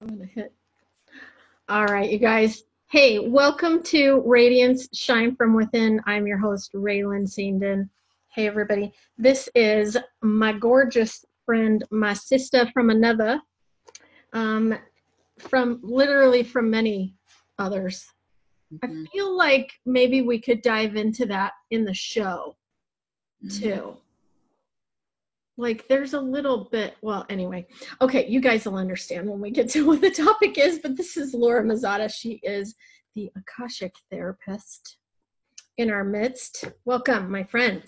I'm gonna hit. All right, you guys. Hey, welcome to Radiance Shine from Within. I'm your host, Raylan Seendon. Hey, everybody. This is my gorgeous friend, my sister from another, from many others. I feel like maybe we could dive into that in the show too. Like there's a little bit, well, anyway. Okay, you guys will understand when we get to what the topic is, but this is Laura Mazzotta. She is the Akashic therapist in our midst. Welcome, my friend.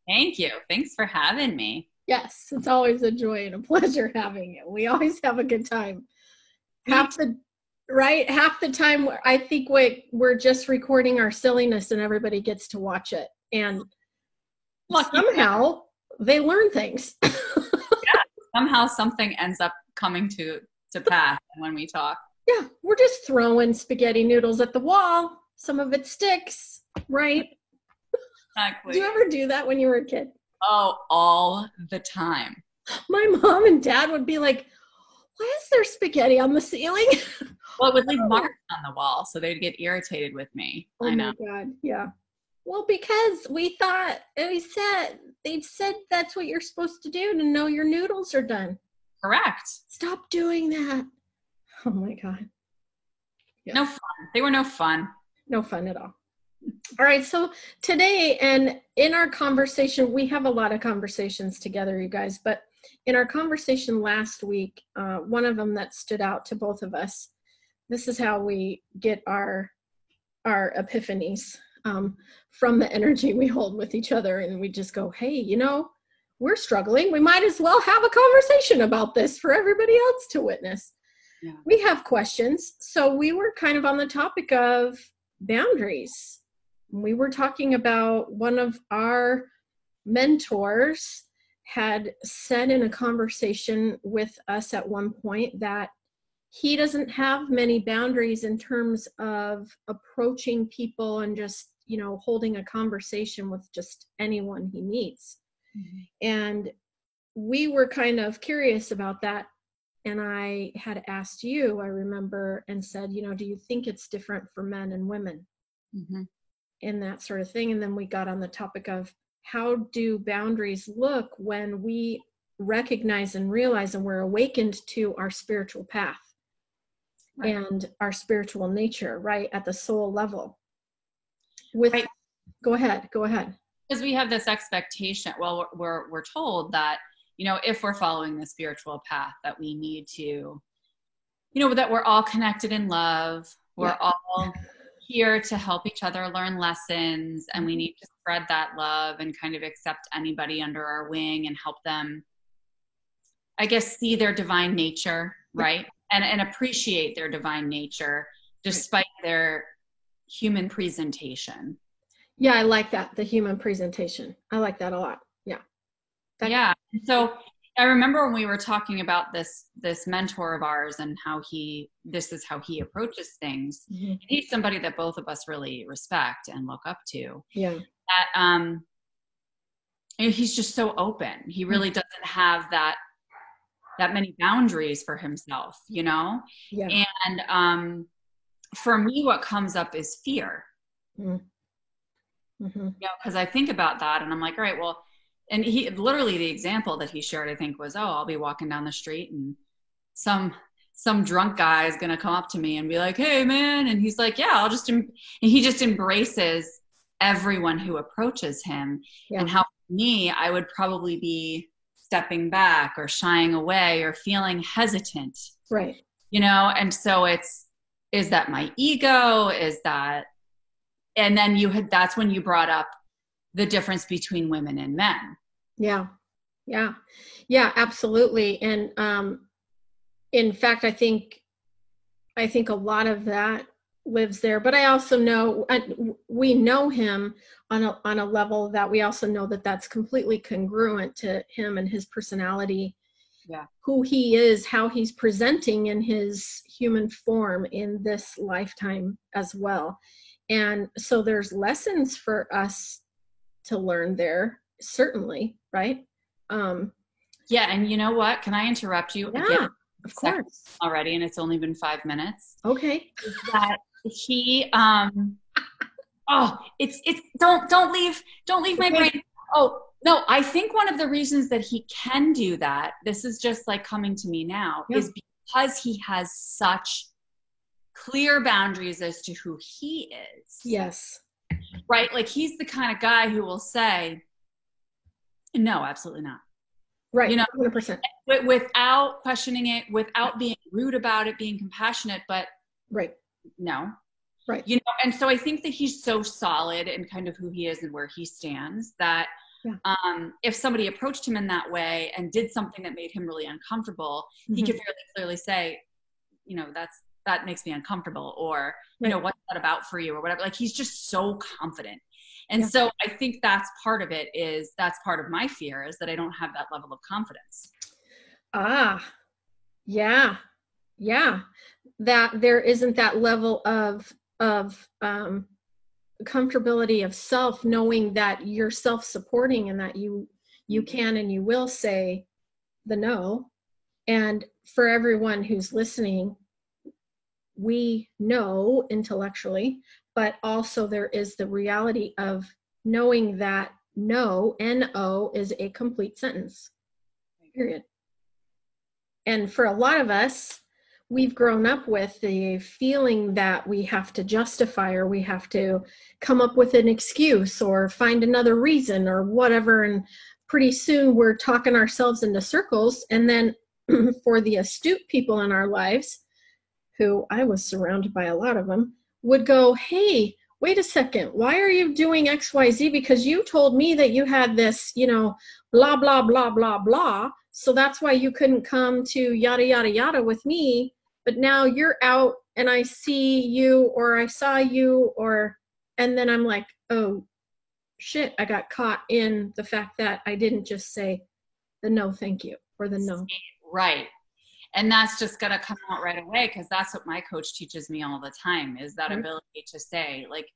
Thank you. Thanks for having me. Yes, it's always a joy and a pleasure having you. We always have a good time. Half the time I think we're just recording our silliness and everybody gets to watch it. And somehow they learn things. Yeah, somehow something ends up coming to pass when we talk. Yeah, we're just throwing spaghetti noodles at the wall. Some of it sticks, right? Exactly. Did you ever do that when you were a kid? Oh, all the time. My mom and dad would be like, why is there spaghetti on the ceiling? Well, it would leave marks on the wall, so they'd get irritated with me. Oh, I know. My God, yeah. Well, because they said that's what you're supposed to do to know your noodles are done. Correct. Stop doing that. Oh my God. Yeah. No fun. They were no fun. No fun at all. All right. So today, and in our conversation, we have a lot of conversations together, you guys, but in our conversation last week, one of them that stood out to both of us, this is how we get our epiphanies. From the energy we hold with each other, and we just go, hey, we're struggling. We might as well have a conversation about this for everybody else to witness. Yeah. We have questions. So we were kind of on the topic of boundaries. We were talking about one of our mentors had said in a conversation with us at one point that he doesn't have many boundaries in terms of approaching people and just holding a conversation with just anyone he meets. Mm-hmm. And we were kind of curious about that. And I had asked you, I remember, and said, do you think it's different for men and women? Mm-hmm. And that sort of thing. And then we got on the topic of how do boundaries look when we recognize and realize and we're awakened to our spiritual path, right, and our spiritual nature, right, at the soul level. Right. Go ahead. Because we have this expectation. Well, we're told that, if we're following the spiritual path, that we need to, that we're all connected in love. We're all here to help each other learn lessons, and we need to spread that love and kind of accept anybody under our wing and help them, I guess, see their divine nature, right? And appreciate their divine nature despite their human presentation. Yeah, I like that. The human presentation. I like that a lot. Yeah. Yeah. So I remember when we were talking about this mentor of ours and this is how he approaches things. Mm-hmm. He's somebody that both of us really respect and look up to. Yeah. That, he's just so open. He really doesn't have that many boundaries for himself, Yeah. And, for me, what comes up is fear. Mm-hmm. Because I think about that and I'm like, all right, well, and he literally, the example that he shared, I think, was, I'll be walking down the street and some drunk guy is going to come up to me and be like, hey man. And he's like, yeah, and he just embraces everyone who approaches him. Yeah. And how for me, I would probably be stepping back or shying away or feeling hesitant. Right. And so is that my ego? Is that, and then that's when you brought up the difference between women and men. Yeah. Yeah, absolutely. And, in fact, I think a lot of that lives there, but I also know, we know him on a level that we also know that that's completely congruent to him and his personality. Yeah. Who he is, how he's presenting in his human form in this lifetime as well. And so there's lessons for us to learn there, certainly, right? Yeah, and you know what? Can I interrupt you? Yeah, Of course. Already, and it's only been 5 minutes. Okay. Is that he, don't leave my brain. Oh, no, I think one of the reasons that he can do that, this is just like coming to me now, is because he has such clear boundaries as to who he is. Yes. Right? Like he's the kind of guy who will say, no, absolutely not. Right. You know, 100%. Without questioning it, without being rude about it, being compassionate, but no. Right. You know, and so I think that he's so solid in kind of who he is and where he stands that if somebody approached him in that way and did something that made him really uncomfortable, he could fairly clearly say, you know, that makes me uncomfortable, or, you know, what's that about for you, or whatever. Like, he's just so confident. And so I think that's part of it, that's part of my fear, is that I don't have that level of confidence. Yeah. That there isn't that level of comfortability of self, knowing that you're self-supporting and that you can and you will say the no. And for everyone who's listening, we know intellectually, but also there is the reality of knowing that no, N-O, is a complete sentence, period. And for a lot of us, we've grown up with the feeling that we have to justify, or we have to come up with an excuse or find another reason or whatever. And pretty soon we're talking ourselves into circles. And then for the astute people in our lives, who I was surrounded by a lot of them, would go, hey, wait a second, why are you doing X, Y, Z? Because you told me that you had this, you know, blah, blah, blah, blah, blah. So that's why you couldn't come to yada, yada, yada with me. But now you're out and I see you, or I saw you, and then I'm like, oh shit, I got caught in the fact that I didn't just say the no, thank you, or the no. Right. And that's just going to come out right away, because that's what my coach teaches me all the time, is that ability to say, like,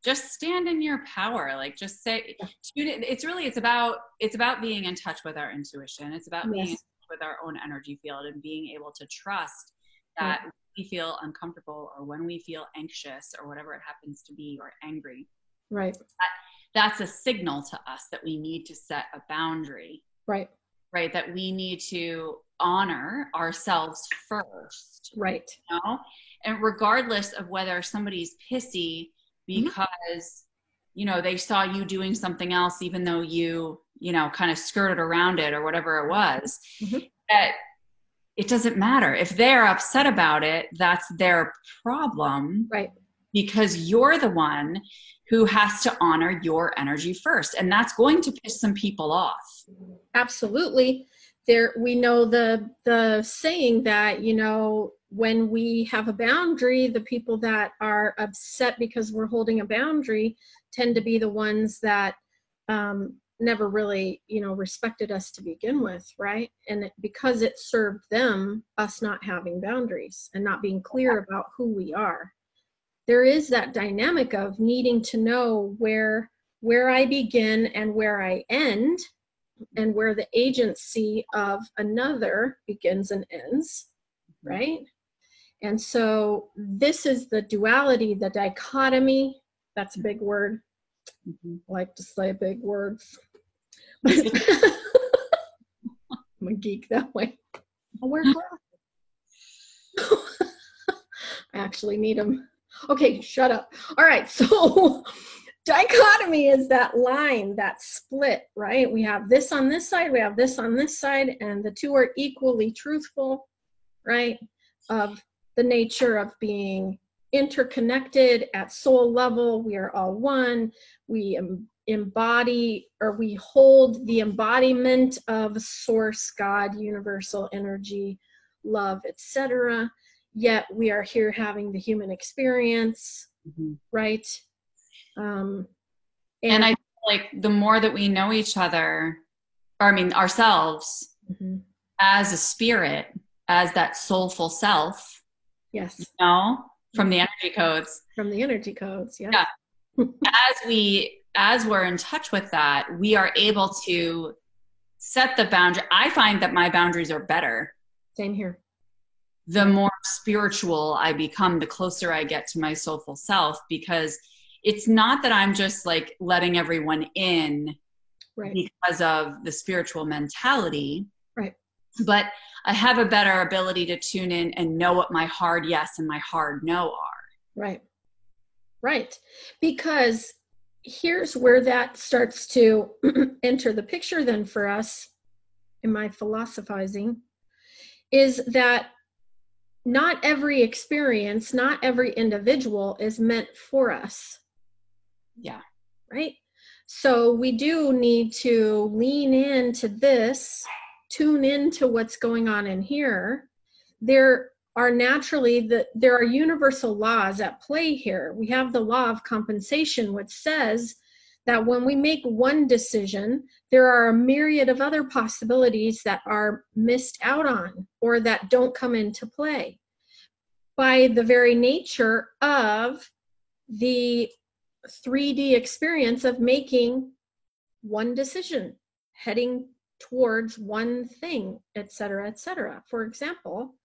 just stand in your power. Like, just say, it's about being in touch with our intuition. It's about being in touch with our own energy field, and being able to trust that when we feel uncomfortable, or when we feel anxious, or whatever it happens to be, or angry. Right. That's a signal to us that we need to set a boundary. Right. Right. That we need to honor ourselves first. Right. You know? And regardless of whether somebody's pissy because, you know, they saw you doing something else, even though you know, kind of skirted around it, or whatever it was, that it doesn't matter. If they're upset about it, that's their problem. Right. Because you're the one who has to honor your energy first. And that's going to piss some people off. Absolutely. We know the saying that, you know, when we have a boundary, the people that are upset because we're holding a boundary tend to be the ones that never really, you know, respected us to begin with, right? And because it served them, us not having boundaries and not being clear about who we are. There is that dynamic of needing to know where I begin and where I end, and where the agency of another begins and ends, right? And so this is the duality, the dichotomy. That's a big word. I like to say big words. I'm a geek that way. I'll wear glasses. I actually need them. Okay, shut up. All right, so dichotomy is that line, that split, right? We have this on this side, we have this on this side, and the two are equally truthful, right? Of the nature of being interconnected at soul level. We are all one. We embody, or we hold the embodiment of source, God, universal energy, love, etc. Yet we are here having the human experience, right? And I feel like the more that we know each other, or I mean ourselves, as a spirit, as that soulful self, yes, you know, from the energy codes. From the energy codes, yeah. As we're in touch with that, we are able to set the boundary. I find that my boundaries are better. Same here. the more spiritual I become, the closer I get to my soulful self, because it's not that I'm just like letting everyone in because of the spiritual mentality, but I have a better ability to tune in and know what my hard yes and my hard no are. Right. Because here's where that starts to enter the picture then for us in my philosophizing, is that not every experience, not every individual is meant for us. Yeah. Right? So we do need to lean into this, tune into what's going on in here. There are there are universal laws at play here. We have the law of compensation, which says that when we make one decision, there are a myriad of other possibilities that are missed out on or that don't come into play by the very nature of the 3D experience of making one decision, heading towards one thing, et cetera, et cetera. For example,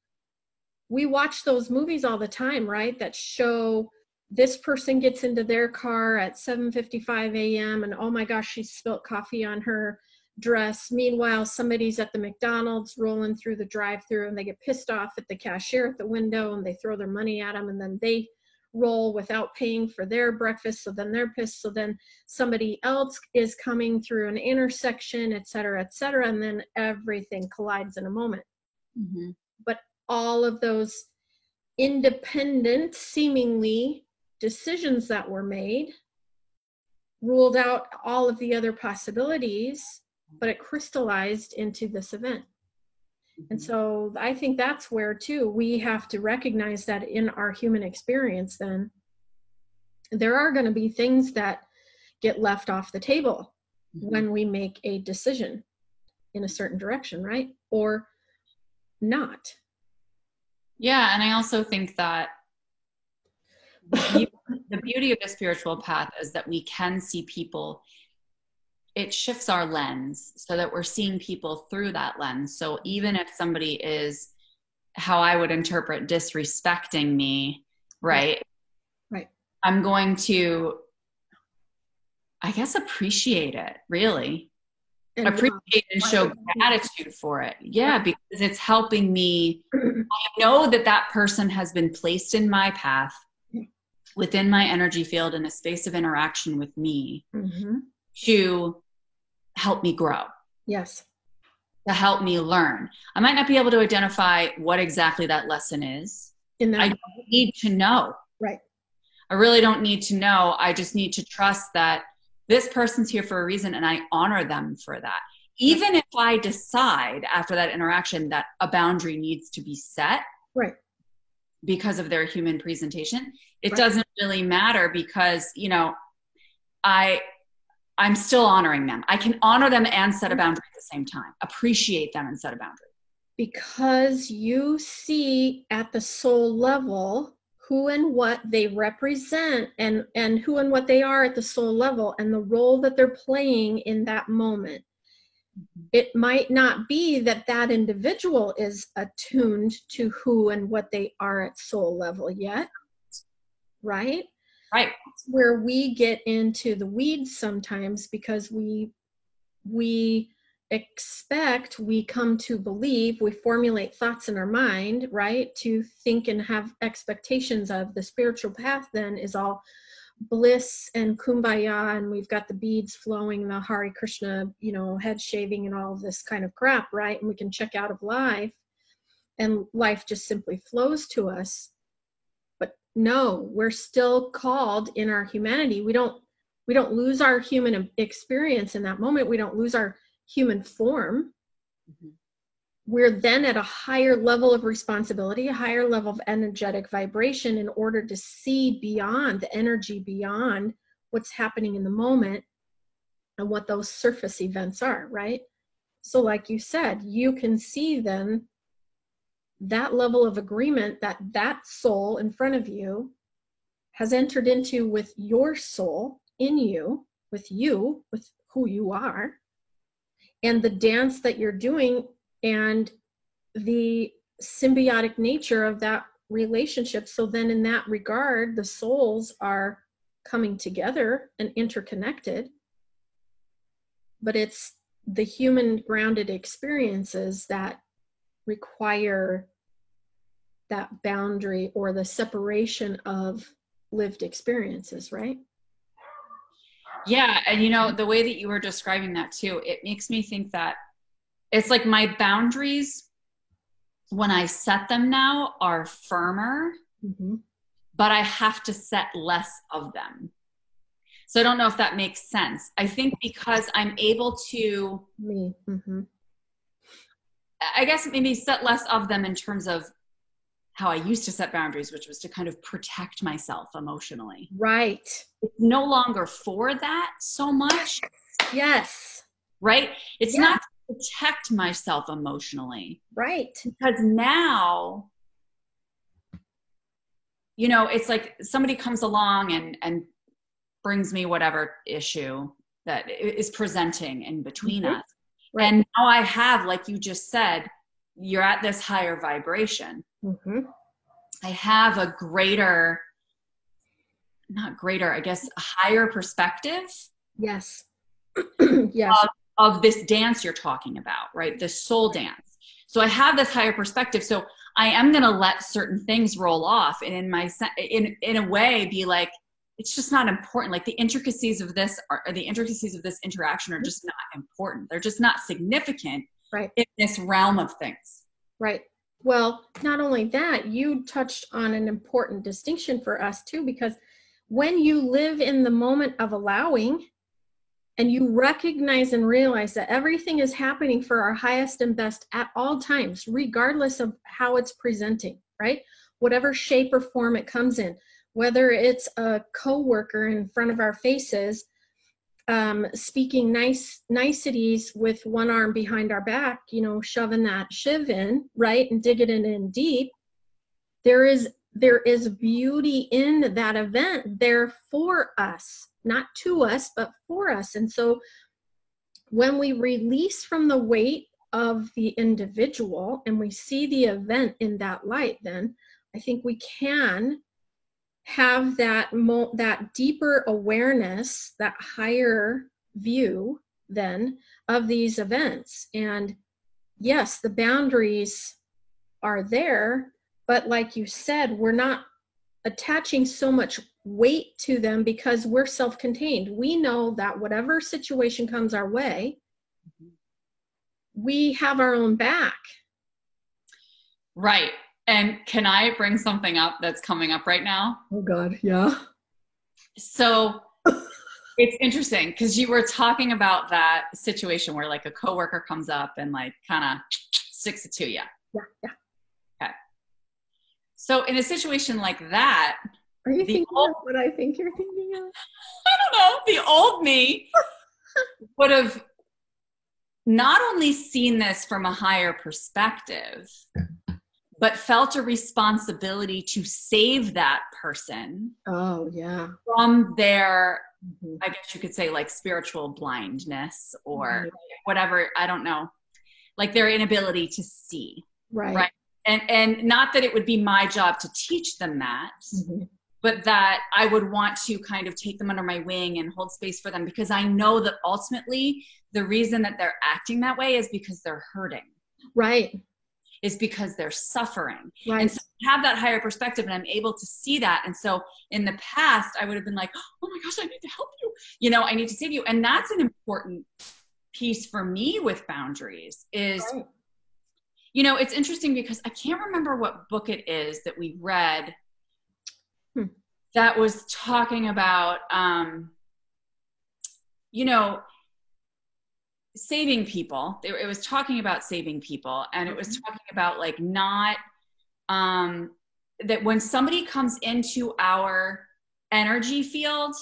we watch those movies all the time, right? That show this person gets into their car at 7:55 a.m. and oh my gosh, she spilt coffee on her dress. Meanwhile, somebody's at the McDonald's rolling through the drive-thru and they get pissed off at the cashier at the window and they throw their money at them, and then they roll without paying for their breakfast. So then they're pissed. So then somebody else is coming through an intersection, et cetera, and then everything collides in a moment. Mm-hmm. But all of those independent, seemingly decisions that were made ruled out all of the other possibilities, but it crystallized into this event. And so I think that's where, too, we have to recognize that in our human experience, then, there are going to be things that get left off the table when we make a decision in a certain direction, right? Or not. Yeah, and I also think that the beauty of the spiritual path is that we can see people. It shifts our lens so that we're seeing people through that lens. So even if somebody is, how I would interpret, disrespecting me, right? I'm going to, I guess, appreciate it, really. And appreciate and show gratitude for it. Yeah, because it's helping me. I know that that person has been placed in my path, within my energy field, in a space of interaction with me, to help me grow. Yes. To help me learn. I might not be able to identify what exactly that lesson is. I don't need to know. Right. I really don't need to know. I just need to trust that this person's here for a reason and I honor them for that. Even if I decide after that interaction that a boundary needs to be set. Right. Because of their human presentation, it doesn't really matter, because, you know, I'm still honoring them. I can honor them and set a boundary at the same time. Appreciate them and set a boundary. Because you see at the soul level who and what they represent and who and what they are at the soul level and the role that they're playing in that moment. It might not be that that individual is attuned to who and what they are at soul level yet, right? Right. That's where we get into the weeds sometimes, because we expect, we come to believe, we formulate thoughts in our mind, right? To think and have expectations of the spiritual path then is all bliss and kumbaya, and we've got the beads flowing, the Hare Krishna, you know, head shaving and all of this kind of crap, right? And we can check out of life and life just simply flows to us. But no, we're still called in our humanity. We don't lose our human experience in that moment. We don't lose our human form. We're then at a higher level of responsibility, a higher level of energetic vibration, in order to see beyond the energy, beyond what's happening in the moment and what those surface events are, right? So like you said, you can see then that level of agreement that that soul in front of you has entered into with your soul in you, with who you are, and the dance that you're doing, and the symbiotic nature of that relationship. So then in that regard, the souls are coming together and interconnected, but it's the human grounded experiences that require that boundary or the separation of lived experiences, right? Yeah. And you know, the way that you were describing that too, it makes me think that it's like my boundaries, when I set them now, are firmer, but I have to set less of them. So I don't know if that makes sense. I think because I'm able to, I guess maybe set less of them in terms of how I used to set boundaries, which was to kind of protect myself emotionally. Right. It's no longer for that so much. Yes. Right? It's not to protect myself emotionally. Right. Because now, you know, it's like somebody comes along and brings me whatever issue that is presenting in between us. Right. And now I have, like you just said, you're at this higher vibration. I have a greater, not greater, I guess, a higher perspective. Yes. Yes. Of this dance you're talking about, right? This soul dance. So I have this higher perspective. So I am going to let certain things roll off and in a way be like, it's just not important. Like the intricacies of this interaction are just not important. They're just not significant in this realm of things. Right. Well, not only that, you touched on an important distinction for us too, because when you live in the moment of allowing and you recognize and realize that everything is happening for our highest and best at all times, regardless of how it's presenting, right? Whatever shape or form it comes in, whether it's a coworker in front of our faces, speaking niceties with one arm behind our back, you know, shoving that shiv in, right, and digging it in deep. There is beauty in that event there for us, not to us, but for us. And so when we release from the weight of the individual and we see the event in that light, then I think we can have that deeper awareness, that higher view then of these events. And yes, the boundaries are there, but like you said, we're not attaching so much weight to them because we're self-contained. We know that whatever situation comes our way, we have our own back. Right. And can I bring something up that's coming up right now? Oh God, yeah. So it's interesting because you were talking about that situation where like a coworker comes up and like kind of sticks it to you. Yeah. Okay. So in a situation like that, are you thinking of what I think you're thinking of? I don't know. The old me would have not only seen this from a higher perspective, but felt a responsibility to save that person. Oh, yeah. From their, I guess you could say like spiritual blindness or whatever, I don't know, like their inability to see. Right. And not that it would be my job to teach them that, but that I would want to kind of take them under my wing and hold space for them because I know that ultimately the reason that they're acting that way is because they're hurting. Right. Is because they're suffering. Right. And so I have that higher perspective and I'm able to see that. And so in the past, I would have been like, oh my gosh, I need to help you. You know, I need to save you. And that's an important piece for me with boundaries is, you know, it's interesting because I can't remember what book it is that we read that was talking about, you know, saving people. It was talking about saving people, and it was talking about like not that when somebody comes into our energy field,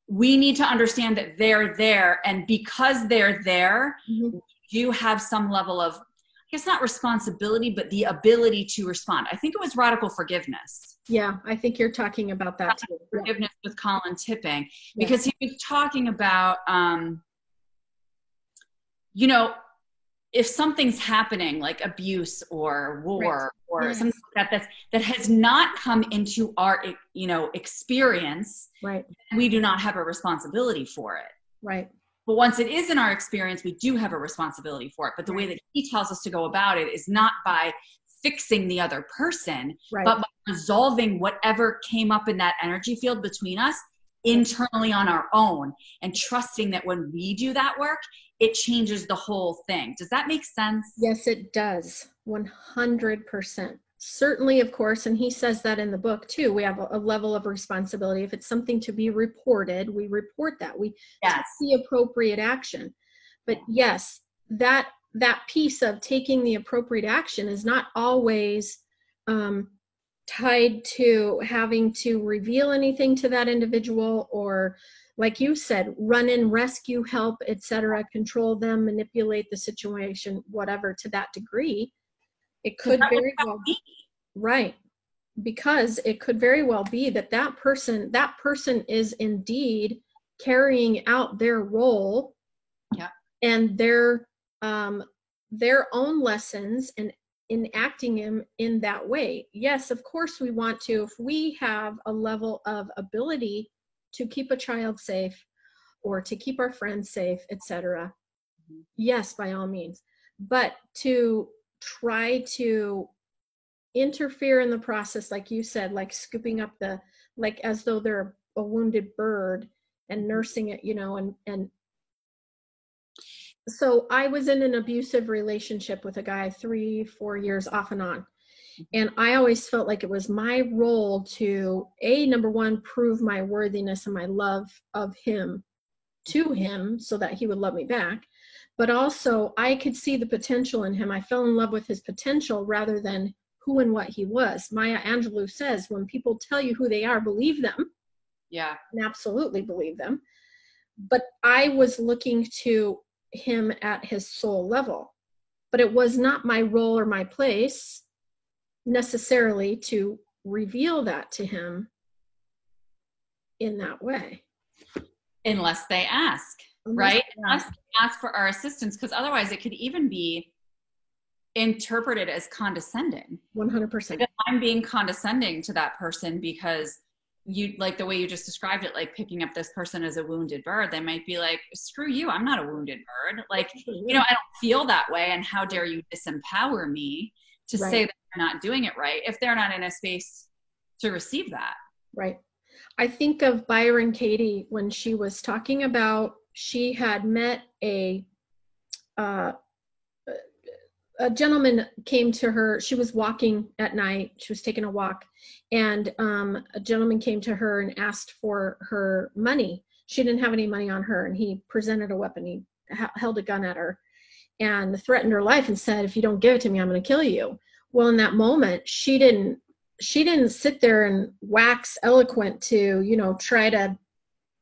we need to understand that they're there, and because they're there, you have some level of, I guess not responsibility, but the ability to respond. I think it was radical forgiveness. Yeah, I think you're talking about that too. Forgiveness with Colin Tipping, because he was talking about you know, if something's happening like abuse or war or Yes. something like that has not come into our, experience, Right. we do not have a responsibility for it. Right. But once it is in our experience, we do have a responsibility for it. But the way that he tells us to go about it is not by fixing the other person, but by resolving whatever came up in that energy field between us internally on our own, and trusting that when we do that work, it changes the whole thing. Does that make sense? Yes, it does. 100%. Certainly, of course, and he says that in the book too, we have a level of responsibility. If it's something to be reported, we report that. We take the appropriate action. But yes, that piece of taking the appropriate action is not always tied to having to reveal anything to that individual, or like you said, run in, rescue, help, etc., control them, manipulate the situation, whatever, to that degree. It could very well be right, because it could very well be that person is indeed carrying out their role, and their own lessons, and enacting him in that way. Yes, of course we want to, if we have a level of ability to keep a child safe or to keep our friends safe, etc. Yes, by all means. But to try to interfere in the process, like you said, like scooping up like as though they're a wounded bird and nursing it, and so I was in an abusive relationship with a guy 3-4 years off and on. And I always felt like it was my role to, number one, prove my worthiness and my love of him to him so that he would love me back. But also I could see the potential in him. I fell in love with his potential rather than who and what he was. Maya Angelou says, when people tell you who they are, believe them. Yeah. And absolutely believe them. But I was looking to him at his soul level. But it was not my role or my place necessarily to reveal that to him in that way. Unless they ask, right? Unless they ask for our assistance, because otherwise it could even be interpreted as condescending. 100%. Because I'm being condescending to that person because you, like the way you just described it, like picking up this person as a wounded bird. They might be like, screw you, I'm not a wounded bird. Like, I don't feel that way, and how dare you disempower me to say that they're not doing it right if they're not in a space to receive that. Right. I think of Byron Katie when she was talking about, she had met a gentleman came to her. She was walking at night. She was taking a walk, and a gentleman came to her and asked for her money. She didn't have any money on her, and he presented a weapon. He held a gun at her and threatened her life and said, if you don't give it to me, I'm going to kill you. Well, in that moment, she didn't sit there and wax eloquent to, try to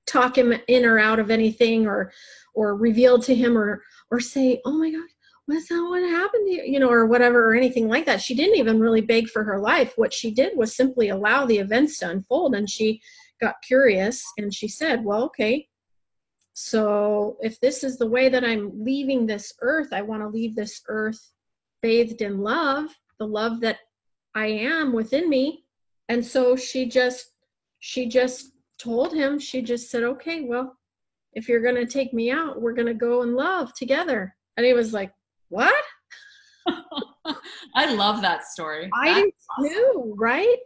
talk him in or out of anything, or reveal to him, or say, oh my God, what's that? What happened to you? Or whatever, or anything like that. She didn't even really beg for her life. What she did was simply allow the events to unfold. And she got curious, and she said, well, okay, so if this is the way that I'm leaving this earth, I want to leave this earth bathed in love, the love that I am within me. And so she just told him, she just said, okay, well, if you're going to take me out, we're going to go in love together. And he was like, what? I love that story. I do too, right?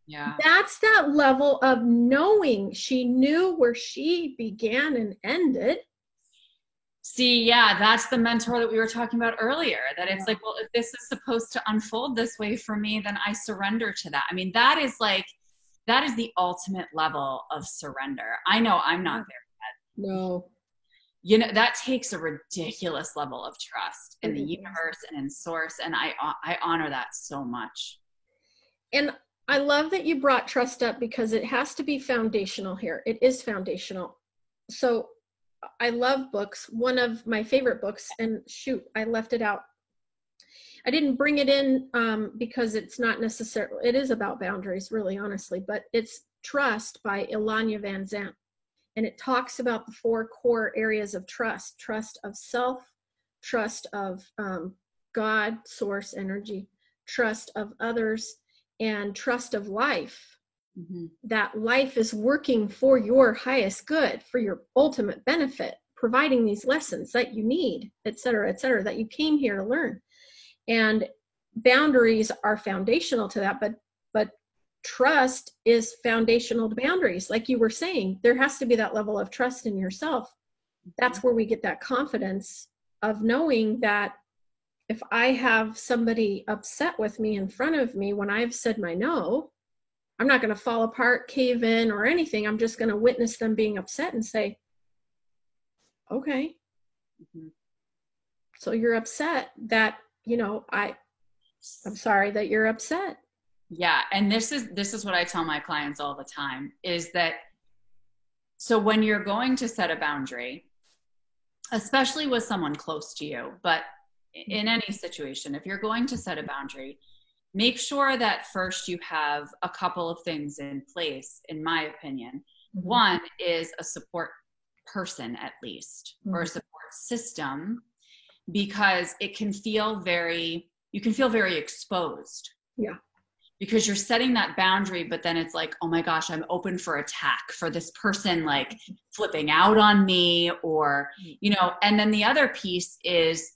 Yeah. That's that level of knowing. She knew where she began and ended. See, yeah, that's the mentor that we were talking about earlier, that it's like, well, if this is supposed to unfold this way for me, then I surrender to that. I mean, that is the ultimate level of surrender. I know I'm not there yet. No. That takes a ridiculous level of trust in the universe and in source. And I honor that so much. And I love that you brought trust up, because it has to be foundational here. It is foundational. So I love books. One of my favorite books, and shoot, I left it out. I didn't bring it in because it's not necessarily, it is about boundaries, really, honestly, but it's Trust by Ilanya Van Zandt. And it talks about the 4 core areas of trust of self, trust of God, source energy, trust of others, and trust of life. Mm-hmm. That life is working for your highest good, for your ultimate benefit, providing these lessons that you need, et cetera, that you came here to learn. And boundaries are foundational to that, but trust is foundational to boundaries. Like you were saying, there has to be that level of trust in yourself. That's where we get that confidence of knowing that if I have somebody upset with me in front of me when I've said my no, I'm not going to fall apart, cave in, or anything. I'm just going to witness them being upset and say, okay, so you're upset that, you know, I'm sorry that you're upset. Yeah. And this is what I tell my clients all the time, is that, so when you're going to set a boundary, especially with someone close to you, but in any situation, if you're going to set a boundary, make sure that first you have a couple of things in place, in my opinion. Mm-hmm. One is a support person, at least, or a support system, because it can feel you can feel very exposed. Yeah. Because you're setting that boundary, but then it's like, oh my gosh, I'm open for attack for this person, like flipping out on me, or, you know. And then the other piece is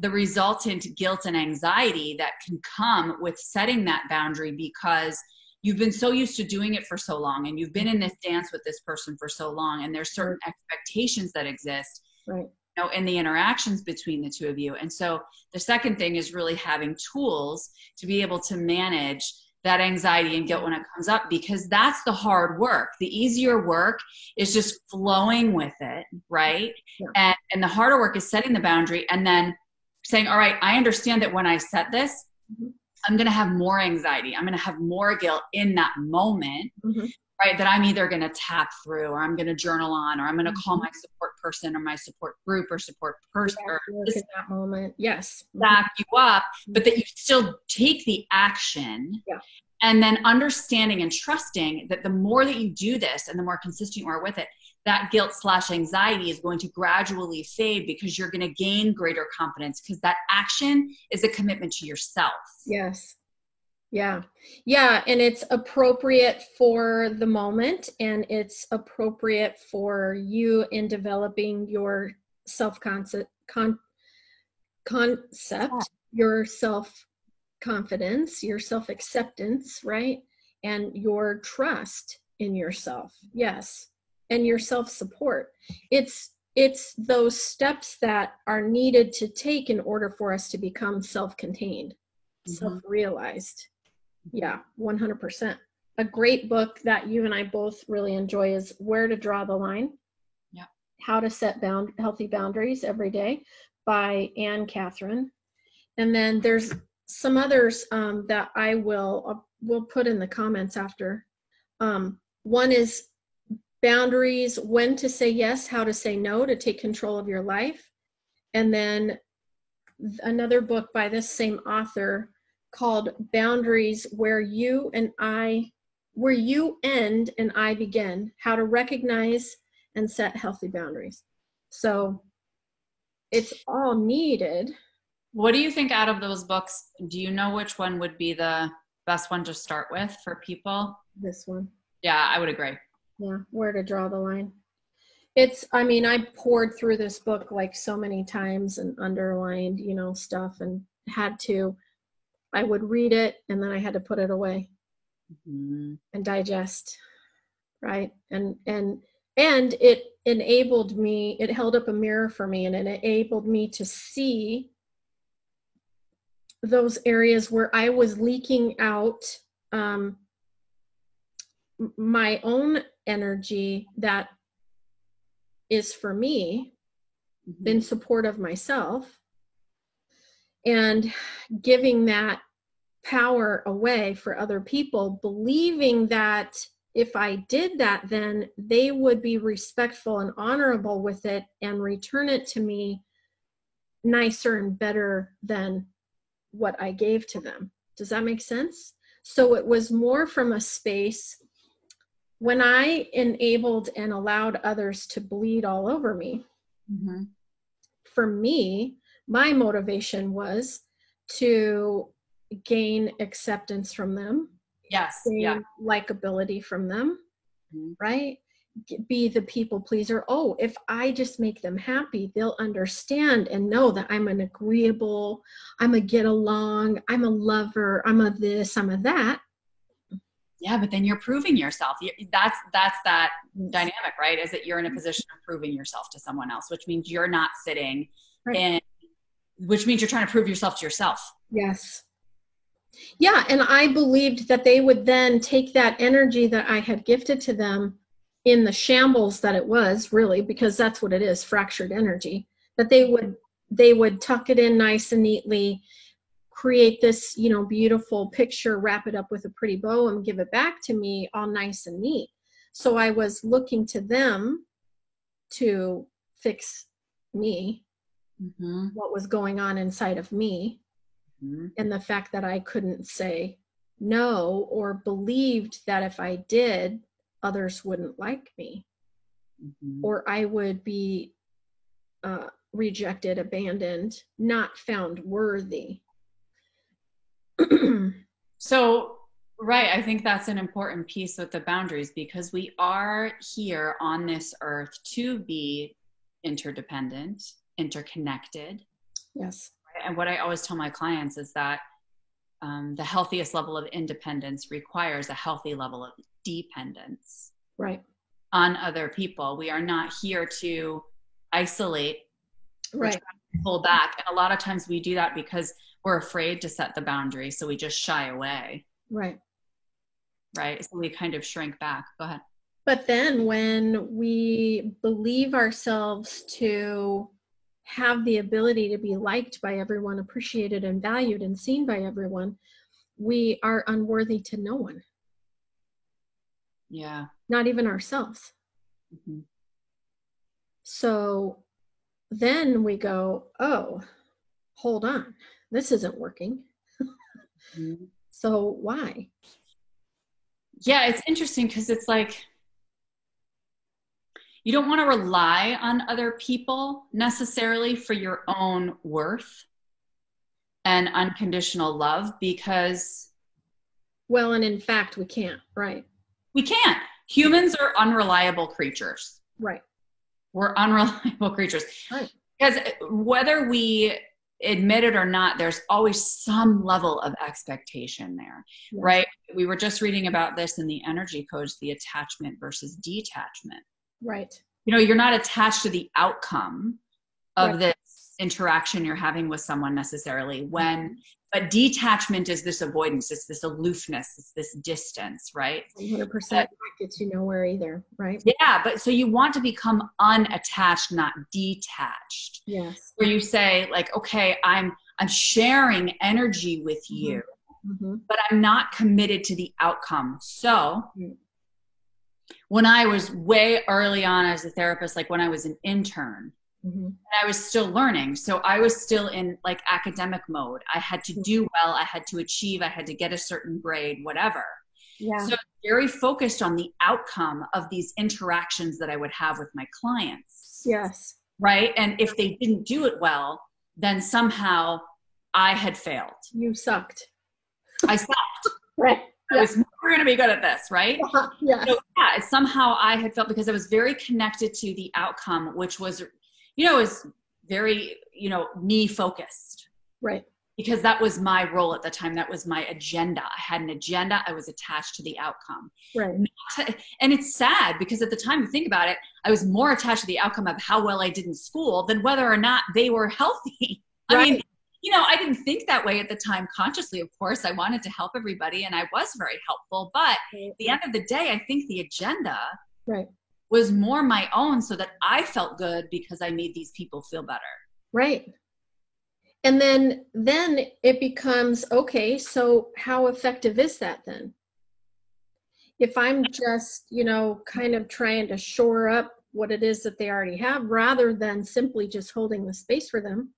the resultant guilt and anxiety that can come with setting that boundary, because you've been so used to doing it for so long, and you've been in this dance with this person for so long, and there's certain expectations that exist, right, you know, in the interactions between the two of you. And so the second thing is really having tools to be able to manage that anxiety and guilt when it comes up, because that's the hard work. The easier work is just flowing with it, right? Yeah. And the harder work is setting the boundary and then saying, all right, I understand that when I set this, I'm going to have more anxiety. I'm going to have more guilt in that moment, right? That I'm either going to tap through, or I'm going to journal on, or I'm going to call my support person or my support group or support person. In that moment. Yes. Back you up, but that you still take the action. Yeah. And then understanding and trusting that the more that you do this and the more consistent you are with it, that guilt/anxiety is going to gradually fade, because you're going to gain greater confidence, because that action is a commitment to yourself. Yes. Yeah. Yeah. And it's appropriate for the moment, and it's appropriate for you in developing your self-concept, your self-confidence, your self-acceptance, right? And your trust in yourself. Yes. And your self-support. It's those steps that are needed to take in order for us to become self-contained, self-realized. Yeah, 100%. A great book that you and I both really enjoy is Where to Draw the Line. Yeah. How to Set Healthy Boundaries Every Day by Anne Catherine. And then there's some others that I will put in the comments after. One is Boundaries, When to Say Yes, How to Say No to Take Control of Your Life. And then another book by this same author called Boundaries, Where You End and I Begin, How to Recognize and Set Healthy Boundaries. So it's all needed. What do you think out of those books? Do you know which one would be the best one to start with for people? This one. Yeah, I would agree. Yeah, Where to Draw the Line. I poured through this book like so many times and underlined, stuff, and I would read it and then I had to put it away and digest, right? And it enabled me, it held up a mirror for me, and it enabled me to see those areas where I was leaking out my own energy that is for me in support of myself, and giving that power away for other people, believing that if I did that, then they would be respectful and honorable with it and return it to me nicer and better than what I gave to them. Does that make sense? So it was more from a space when I enabled and allowed others to bleed all over me. For me, my motivation was to gain acceptance from them, Yes. gain Yeah. likability from them, Mhm. right? Be the people pleaser. Oh, if I just make them happy, they'll understand and know that I'm an agreeable, I'm a get along, I'm a lover, I'm a this, I'm a that. Yeah, but then you're proving yourself. That's that dynamic, right? Is that you're in a position of proving yourself to someone else, which means you're not sitting in, which means you're trying to prove yourself to yourself. Yes. Yeah, and I believed that they would then take that energy that I had gifted to them in the shambles that it was, really, because that's what it is, fractured energy, that they would tuck it in nice and neatly, create this, beautiful picture, wrap it up with a pretty bow and give it back to me all nice and neat. So I was looking to them to fix me, what was going on inside of me. And the fact that I couldn't say no, or believed that if I did, others wouldn't like me, or I would be rejected, abandoned, not found worthy. So, right, I think that's an important piece with the boundaries, because we are here on this earth to be interdependent, interconnected. Yes. And what I always tell my clients is that the healthiest level of independence requires a healthy level of dependence, right, on other people. We are not here to isolate, right, pull back. And a lot of times we do that because we're afraid to set the boundary. So we just shy away. right. Right. So we kind of shrink back. Go ahead. But then when we believe ourselves to have the ability to be liked by everyone, appreciated and valued and seen by everyone, we are unworthy to no one. Yeah. Not even ourselves. So then we go, oh, hold on, this isn't working. So why? Yeah, it's interesting because it's like, you don't want to rely on other people necessarily for your own worth and unconditional love, because well, and in fact, we can't, right? We can't. Humans are unreliable creatures. Right. We're unreliable creatures. Right. Because whether we admit it or not, there's always some level of expectation there, yes. Right? We were just reading about this in the energy codes, the attachment versus detachment. Right. You're not attached to the outcome of this interaction you're having with someone necessarily, but detachment is this avoidance, it's this aloofness, it's this distance, right? 100% that gets you nowhere either, right? Yeah, but so you want to become unattached, not detached. Yes. Where you say, like, okay, I'm sharing energy with you, but I'm not committed to the outcome. So when I was way early on as a therapist, like when I was an intern, and I was still learning. So I was still in like academic mode. I had to do well. I had to achieve. I had to get a certain grade, whatever. Yeah. So very focused on the outcome of these interactions that I would have with my clients. Yes. Right. And if they didn't do it well, then somehow I had failed. You sucked. I sucked. Right. I was never going to be good at this, right? Yes. So yeah, somehow I had felt, because I was very connected to the outcome, which was, is very, me focused. Right. Because that was my role at the time. That was my agenda. I had an agenda. I was attached to the outcome. Right. And it's sad because at the time, you think about it, I was more attached to the outcome of how well I did in school than whether or not they were healthy. Right. I mean, I didn't think that way at the time consciously. Of course, I wanted to help everybody and I was very helpful. But at the end of the day, I think the agenda was more my own, so that I felt good because I made these people feel better. Right. And then it becomes, okay, so how effective is that then? If I'm just, kind of trying to shore up what it is that they already have, rather than simply just holding the space for them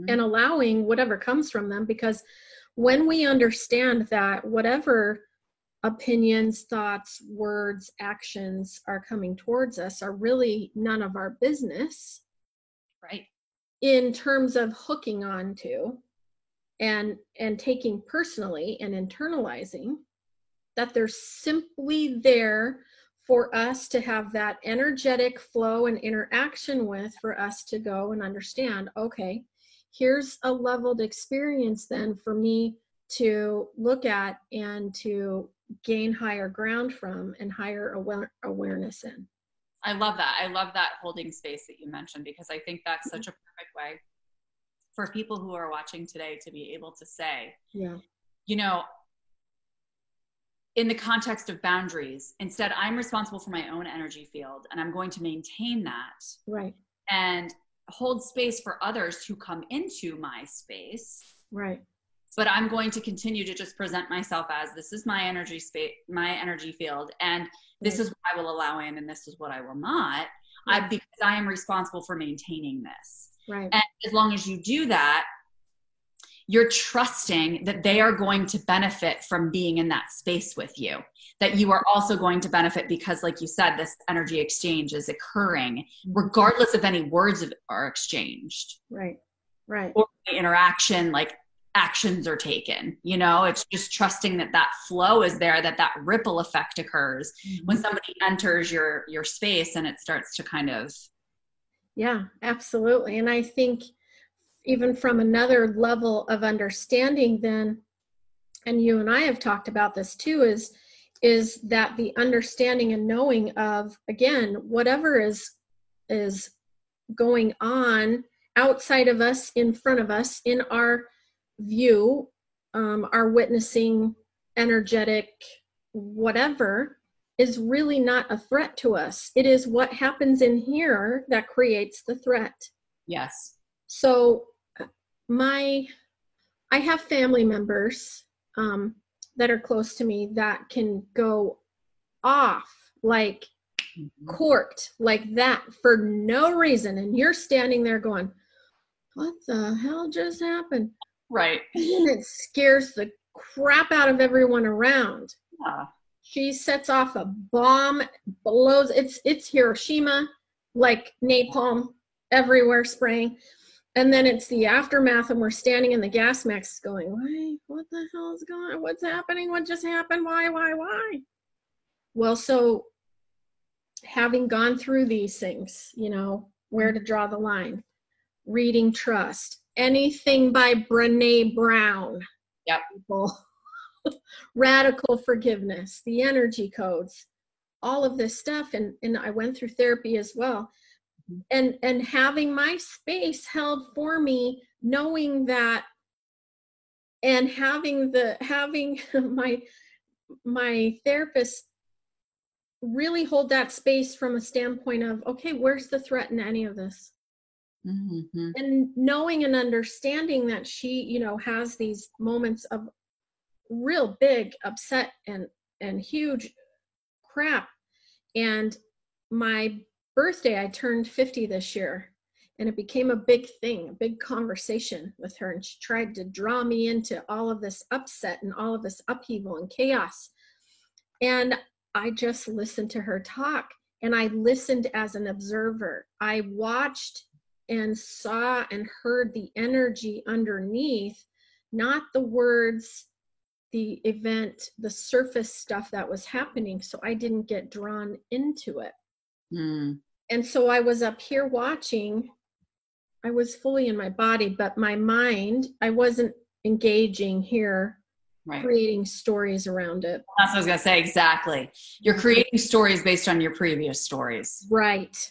and allowing whatever comes from them. Because when we understand that whatever opinions, thoughts, words, actions are coming towards us are really none of our business. Right. in terms of hooking onto and taking personally and internalizing, that they're simply there for us to have that energetic flow and interaction with, for us to go and understand, okay, here's a leveled experience then for me to look at and to gain higher ground from and higher awareness in. I love that. I love that holding space that you mentioned, because I think that's such a perfect way for people who are watching today to be able to say, yeah, you know, in the context of boundaries, instead, I'm responsible for my own energy field, and I'm going to maintain that. Right. And hold space for others who come into my space. Right. But I'm going to continue to just present myself as, this is my energy space, my energy field, and this is what I will allow in, and this is what I will not. Right. Because I am responsible for maintaining this. Right. And as long as you do that, you're trusting that they are going to benefit from being in that space with you, that you are also going to benefit because, like you said, this energy exchange is occurring regardless of any words are exchanged. Right. Right. Or the interaction, like actions are taken, you know, it's just trusting that that flow is there, that ripple effect occurs when somebody enters your space, and it starts to kind of. Yeah, absolutely. And I think even from another level of understanding then, and you and I have talked about this too, is that the understanding and knowing of, again, whatever is going on outside of us, in front of us, in our view, our witnessing, energetic, whatever, is really not a threat to us. It is what happens in here that creates the threat. Yes. So I have family members that are close to me that can go off like corked like that for no reason. And you're standing there going, what the hell just happened? Right. And it scares the crap out of everyone around. Yeah. She sets off a bomb, blows, it's Hiroshima, like napalm everywhere spraying. And then it's the aftermath, and we're standing in the gas mask going, why, what the hell is going on? What's happening? What just happened? Why? Well, so having gone through these things, you know, where to draw the line, reading Trust, anything by Brené Brown. Yep. People. Radical Forgiveness, the energy codes, all of this stuff. And I went through therapy as well. And having my space held for me, knowing that, and having my therapist really hold that space from a standpoint of, okay, where's the threat in any of this? Mm-hmm. And knowing and understanding that she, you know, has these moments of real big upset and huge crap. And my birthday, I turned 50 this year, and it became a big thing, a big conversation with her. And she tried to draw me into all of this upset and all of this upheaval and chaos. And I just listened to her talk, and I listened as an observer. I watched and saw and heard the energy underneath, not the words, the event, the surface stuff that was happening. So I didn't get drawn into it. And so I was up here watching. I was fully in my body, but my mind, I wasn't engaging here, right, creating stories around it. That's what I was going to say. Exactly. You're creating stories based on your previous stories. Right.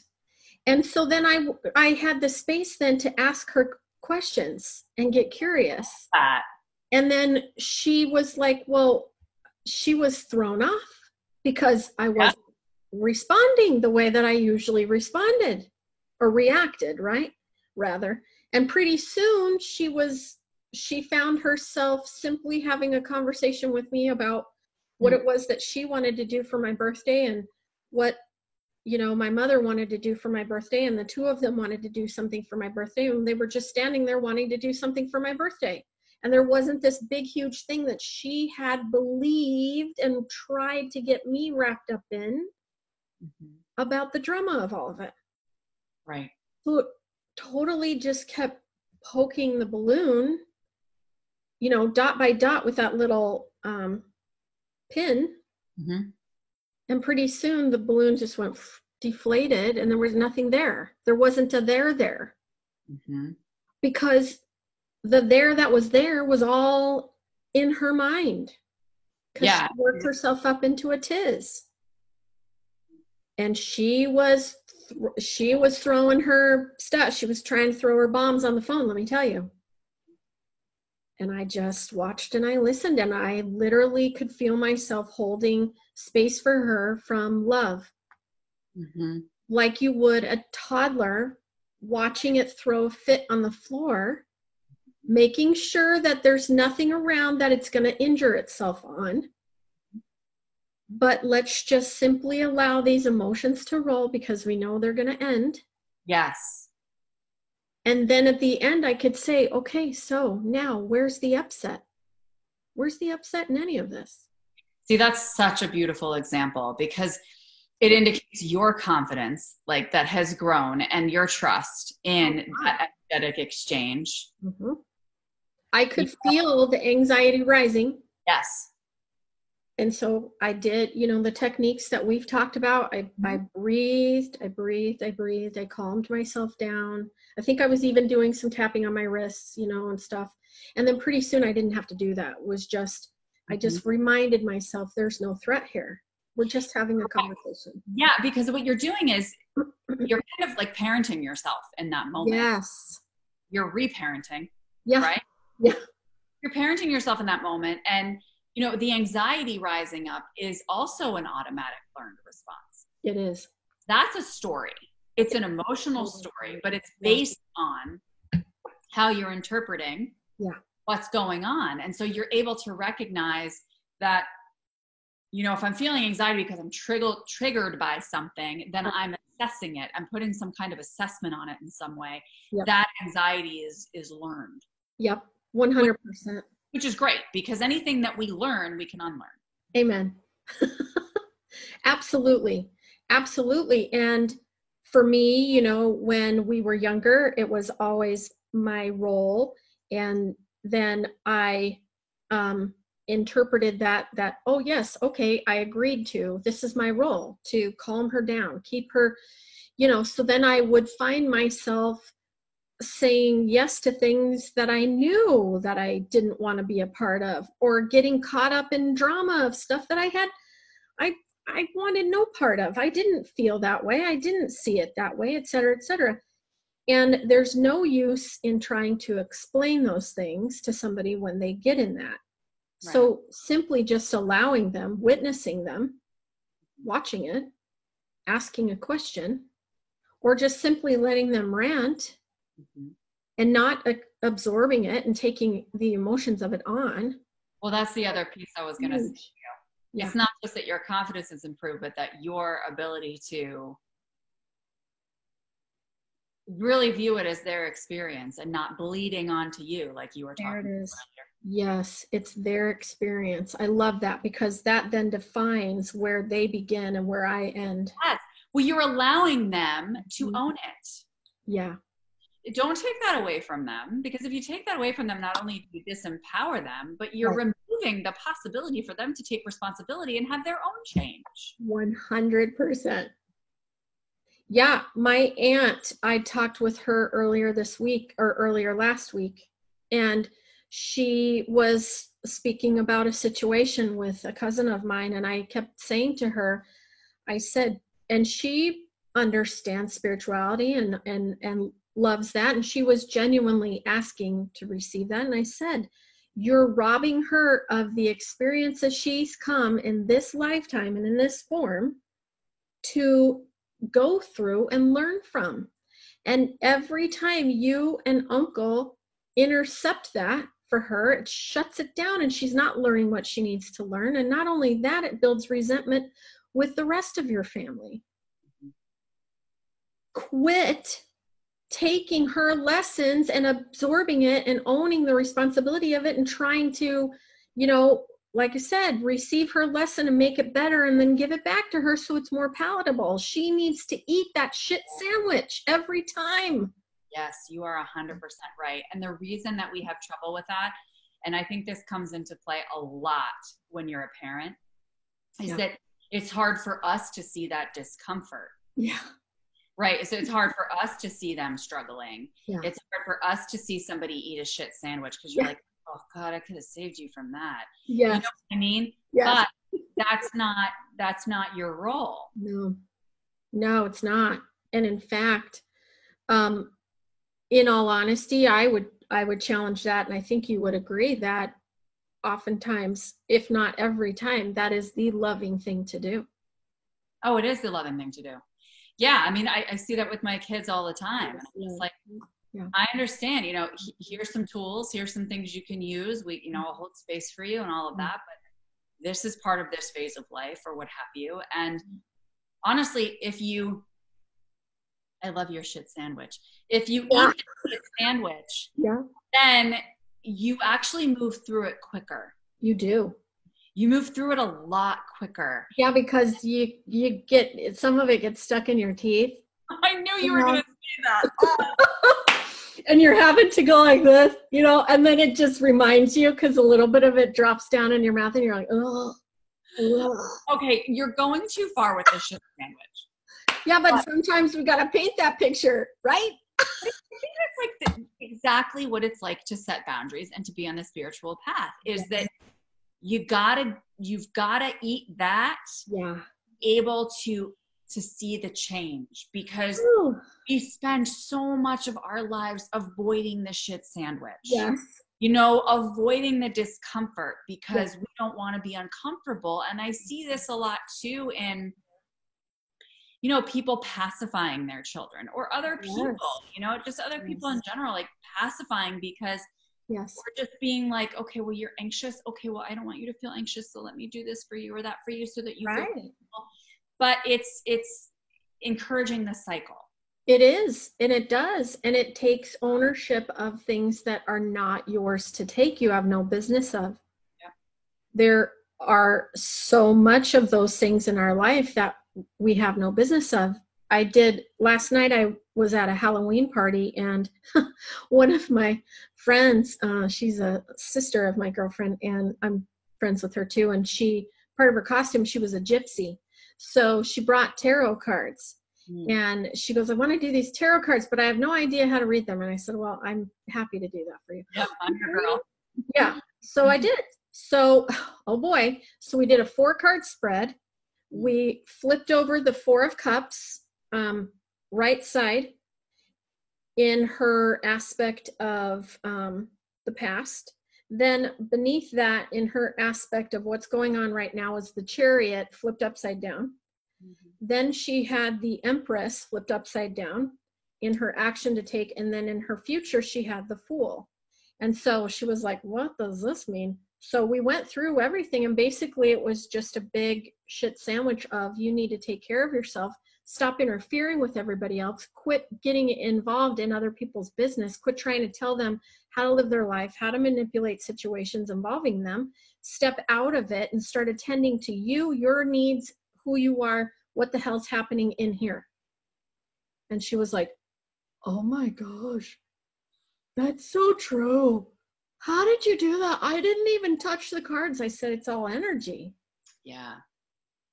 And so then I had the space then to ask her questions and get curious. And then she was like, well, she was thrown off because I wasn't responding the way that I usually responded or reacted, right? Rather. And pretty soon she found herself simply having a conversation with me about what it was that she wanted to do for my birthday, and what, you know, my mother wanted to do for my birthday, and the two of them wanted to do something for my birthday, and they were just standing there wanting to do something for my birthday. And there wasn't this big, huge thing that she had believed and tried to get me wrapped up in about the drama of all of it. Right. So totally just kept poking the balloon, you know, dot by dot with that little pin. Mm-hmm. And pretty soon the balloon just went deflated and there was nothing there. There wasn't a there. Mm-hmm. Because the there that was there was all in her mind. Because she worked herself up into a tiz. And she was throwing her stuff. She was trying to throw her bombs on the phone, let me tell you. And I just watched and I listened, and I literally could feel myself holding space for her from love. Mm-hmm. Like you would a toddler watching it throw a fit on the floor, making sure that there's nothing around that it's going to injure itself on. But let's just simply allow these emotions to roll because we know they're going to end. Yes. And then at the end, I could say, okay, so now where's the upset? Where's the upset in any of this? See, that's such a beautiful example because it indicates your confidence, like that has grown, and your trust in that energetic exchange. Mm-hmm. I could feel the anxiety rising. Yes. And so I did, you know, the techniques that we've talked about. I breathed, I calmed myself down. I think I was even doing some tapping on my wrists, you know, and stuff. And then pretty soon I didn't have to do that. It was just, I just reminded myself there's no threat here. We're just having a conversation. Yeah, because what you're doing is you're kind of like parenting yourself in that moment. Yes. You're reparenting. Yeah. Right? Yeah. You're parenting yourself in that moment. And, you know, the anxiety rising up is also an automatic learned response. It is. That's a story. It's an emotional story, but it's based on how you're interpreting what's going on. And so you're able to recognize that, you know, if I'm feeling anxiety because I'm triggered by something, then I'm assessing it. I'm putting some kind of assessment on it in some way. Yep. That anxiety is learned. Yep. 100%. Which is great, because anything that we learn, we can unlearn. Amen. Absolutely. Absolutely. And for me, you know, when we were younger, it was always my role. And then I interpreted that, oh yes, okay, I agreed to, this is my role, to calm her down, keep her, you know, so then I would find myself saying yes to things that I knew that I didn't want to be a part of, or getting caught up in drama of stuff that I wanted no part of. I didn't feel that way. I didn't see it that way, et cetera, et cetera. And there's no use in trying to explain those things to somebody when they get in that. Right. So simply just allowing them, witnessing them, watching it, asking a question, or just simply letting them rant and not absorbing it and taking the emotions of it on. Well, that's the other piece I was going to say. Yeah. It's not just that your confidence is improved, but that your ability to really view it as their experience and not bleeding onto you, like you were talking about earlier. Yes, it's their experience. I love that, because that then defines where they begin and where I end. Yes. Well, you're allowing them to own it. Yeah. Don't take that away from them, because if you take that away from them, not only do you disempower them, but you're removing the possibility for them to take responsibility and have their own change. 100%. Yeah, my aunt, I talked with her earlier this week, or earlier last week, and she was speaking about a situation with a cousin of mine, and I kept saying to her, I said, and she understands spirituality and loves that, and she was genuinely asking to receive that, and I said, you're robbing her of the experiences she's come in this lifetime and in this form to go through and learn from. And every time you and uncle intercept that for her, it shuts it down, and she's not learning what she needs to learn. And not only that, it builds resentment with the rest of your family. Quit taking her lessons and absorbing it and owning the responsibility of it and trying to, you know, like I said, receive her lesson and make it better and then give it back to her so it's more palatable. She needs to eat that shit sandwich every time. Yes, you are 100% right. And the reason that we have trouble with that, and I think this comes into play a lot when you're a parent, is that it's hard for us to see that discomfort. Yeah. Right. So it's hard for us to see them struggling. Yeah. It's hard for us to see somebody eat a shit sandwich because you're like, oh God, I could have saved you from that. Yes. You know what I mean? Yes. But that's not your role. No, it's not. And in fact, in all honesty, I would challenge that. And I think you would agree that oftentimes, if not every time, that is the loving thing to do. Oh, it is the loving thing to do. Yeah. I mean, I see that with my kids all the time. It's like, I understand, here's some tools, here's some things you can use. I'll hold space for you and all of that, but this is part of this phase of life or what have you. And honestly, I love your shit sandwich. If you eat the shit sandwich, then you actually move through it quicker. You do. You move through it a lot quicker. Yeah, because you get, some of it gets stuck in your teeth. I knew you were going to say that. Oh. And you're having to go like this, and then it just reminds you because a little bit of it drops down in your mouth and you're like, oh. Okay, you're going too far with this shit sandwich. Yeah, but sometimes we got to paint that picture, right? I think that's like exactly what it's like to set boundaries and to be on the spiritual path is that you've got to eat that, able to see the change, because we spend so much of our lives avoiding the shit sandwich. Yes. Avoiding the discomfort because we don't want to be uncomfortable. And I see this a lot too in, people pacifying their children or other people, just other people in general, like pacifying because we're just being like, okay, well, you're anxious. Okay, well, I don't want you to feel anxious. So let me do this for you or that for you so that you feel comfortable. But it's encouraging the cycle. It is, and it does, and it takes ownership of things that are not yours to take. You have no business of. Yeah. There are so much of those things in our life that we have no business of. Last night I was at a Halloween party, and one of my friends, she's a sister of my girlfriend, and I'm friends with her too, and part of her costume, she was a gypsy. So she brought tarot cards. And she goes, I want to do these tarot cards, but I have no idea how to read them. And I said, well, I'm happy to do that for you. Yep, I'm your girl. Yeah. So I did. So, oh boy. So we did a 4-card spread. We flipped over the 4 of Cups, right side, in her aspect of the past. Then beneath that, in her aspect of what's going on right now, is the Chariot flipped upside down. Then she had the Empress flipped upside down in her action to take. And then in her future, she had the Fool. And so she was like, what does this mean? So we went through everything. And basically it was just a big shit sandwich of, you need to take care of yourself. Stop interfering with everybody else. Quit getting involved in other people's business. Quit trying to tell them how to live their life, how to manipulate situations involving them. Step out of it and start attending to you, your needs, who you are, what the hell's happening in here. And she was like, oh my gosh, that's so true. How did you do that? I didn't even touch the cards. I said, it's all energy. Yeah.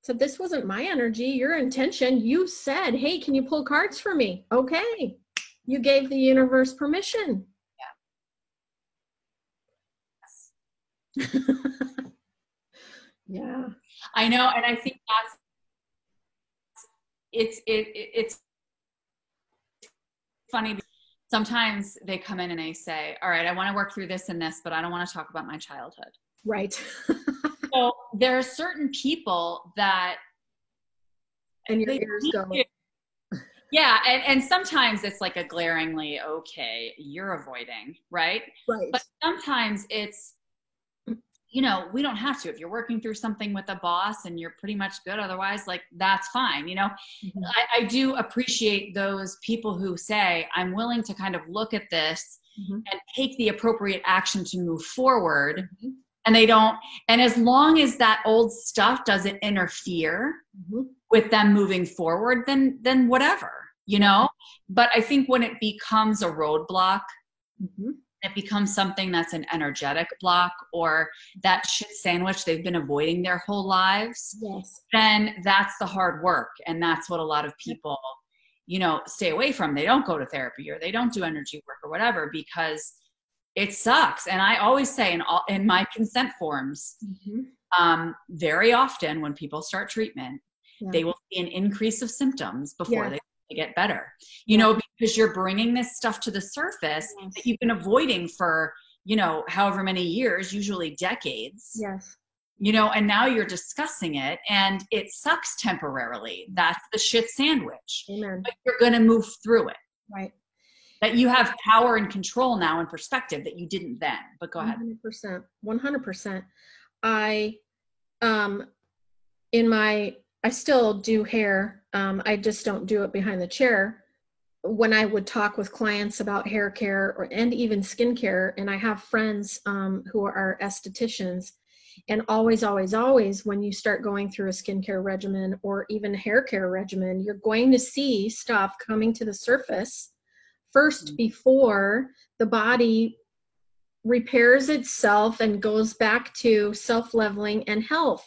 So this wasn't my energy, your intention. You said, hey, can you pull cards for me? Okay. You gave the universe permission. Yeah. Yeah. I know. And I think it's funny. Sometimes they come in and they say, all right, I want to work through this and this, but I don't want to talk about my childhood. Right. So there are certain people that, and your ears go. Yeah. And sometimes it's like a glaringly, okay, you're avoiding, right? Right. But sometimes it's, we don't have to. If you're working through something with a boss and you're pretty much good, otherwise, like, that's fine. Mm-hmm. I do appreciate those people who say, I'm willing to kind of look at this and take the appropriate action to move forward. And they don't, and as long as that old stuff doesn't interfere with them moving forward, then whatever. you know? But I think when it becomes a roadblock, Mm-hmm. it becomes something that's an energetic block, or that shit sandwich they've been avoiding their whole lives, Yes. then that's the hard work. And that's what a lot of people, you know, stay away from. They don't go to therapy, or they don't do energy work or whatever, because it sucks. And I always say in my consent forms, very often when people start treatment, they will see an increase of symptoms before they get better, you know, because you're bringing this stuff to the surface that you've been avoiding for, you know, however many years, usually decades. Yes. You know, and now you're discussing it, and it sucks temporarily. That's the shit sandwich. Amen. But you're going to move through it. Right. That you have power and control now and perspective that you didn't then. But go ahead. 100%. 100%. I still do hair. I just don't do it behind the chair. When I would talk with clients about hair care and even skincare, and I have friends who are estheticians, and always, when you start going through a skincare regimen or even hair care regimen, you're going to see stuff coming to the surface first before the body repairs itself and goes back to self-leveling and health.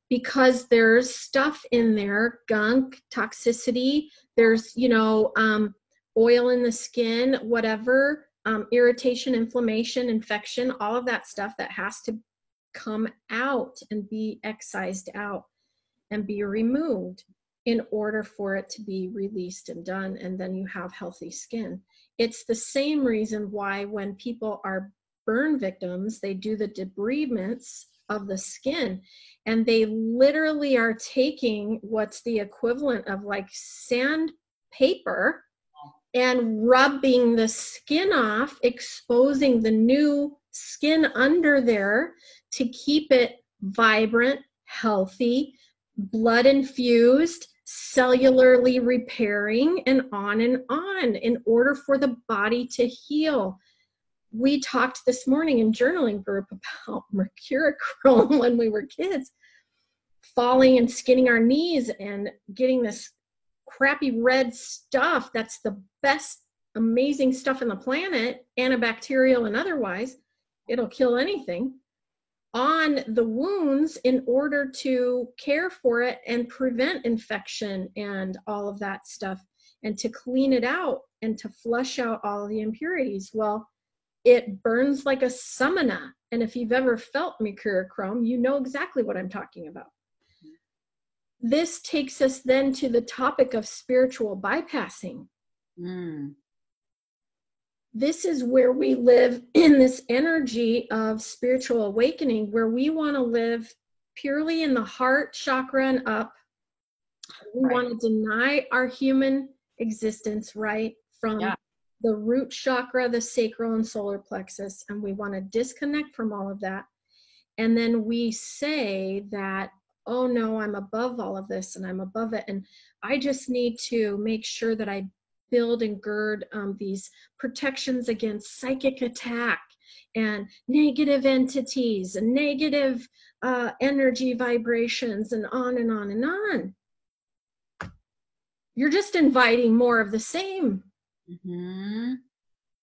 Because there's stuff in there, gunk, toxicity, there's, you know, oil in the skin, whatever, irritation, inflammation, infection, all of that stuff that has to come out and be excised out and be removed in order for it to be released and done, and then you have healthy skin. It's the same reason why when people are burn victims, they do the debridements of the skin, and they literally are taking what's the equivalent of like sandpaper and rubbing the skin off, exposing the new skin under there to keep it vibrant, healthy, blood infused, cellularly repairing, and on in order for the body to heal. We talked this morning in journaling group about mercurochrome when we were kids, falling and skinning our knees and getting this crappy red stuff that's the best, amazing stuff on the planet, antibacterial and otherwise, it'll kill anything, on the wounds in order to care for it and prevent infection and all of that stuff, and to clean it out and to flush out all of the impurities. Well, it burns like a samana. And if you've ever felt mercurochrome, you know exactly what I'm talking about. This takes us then to the topic of spiritual bypassing. This is where we live in this energy of spiritual awakening, where we want to live purely in the heart chakra and up. We want to deny our human existence, right, from the root chakra, the sacral and solar plexus, and we want to disconnect from all of that. And then we say that, oh no, I'm above all of this and I'm above it, and I just need to make sure that I build and gird these protections against psychic attack and negative entities and negative energy vibrations, and on and on and on. You're just inviting more of the same.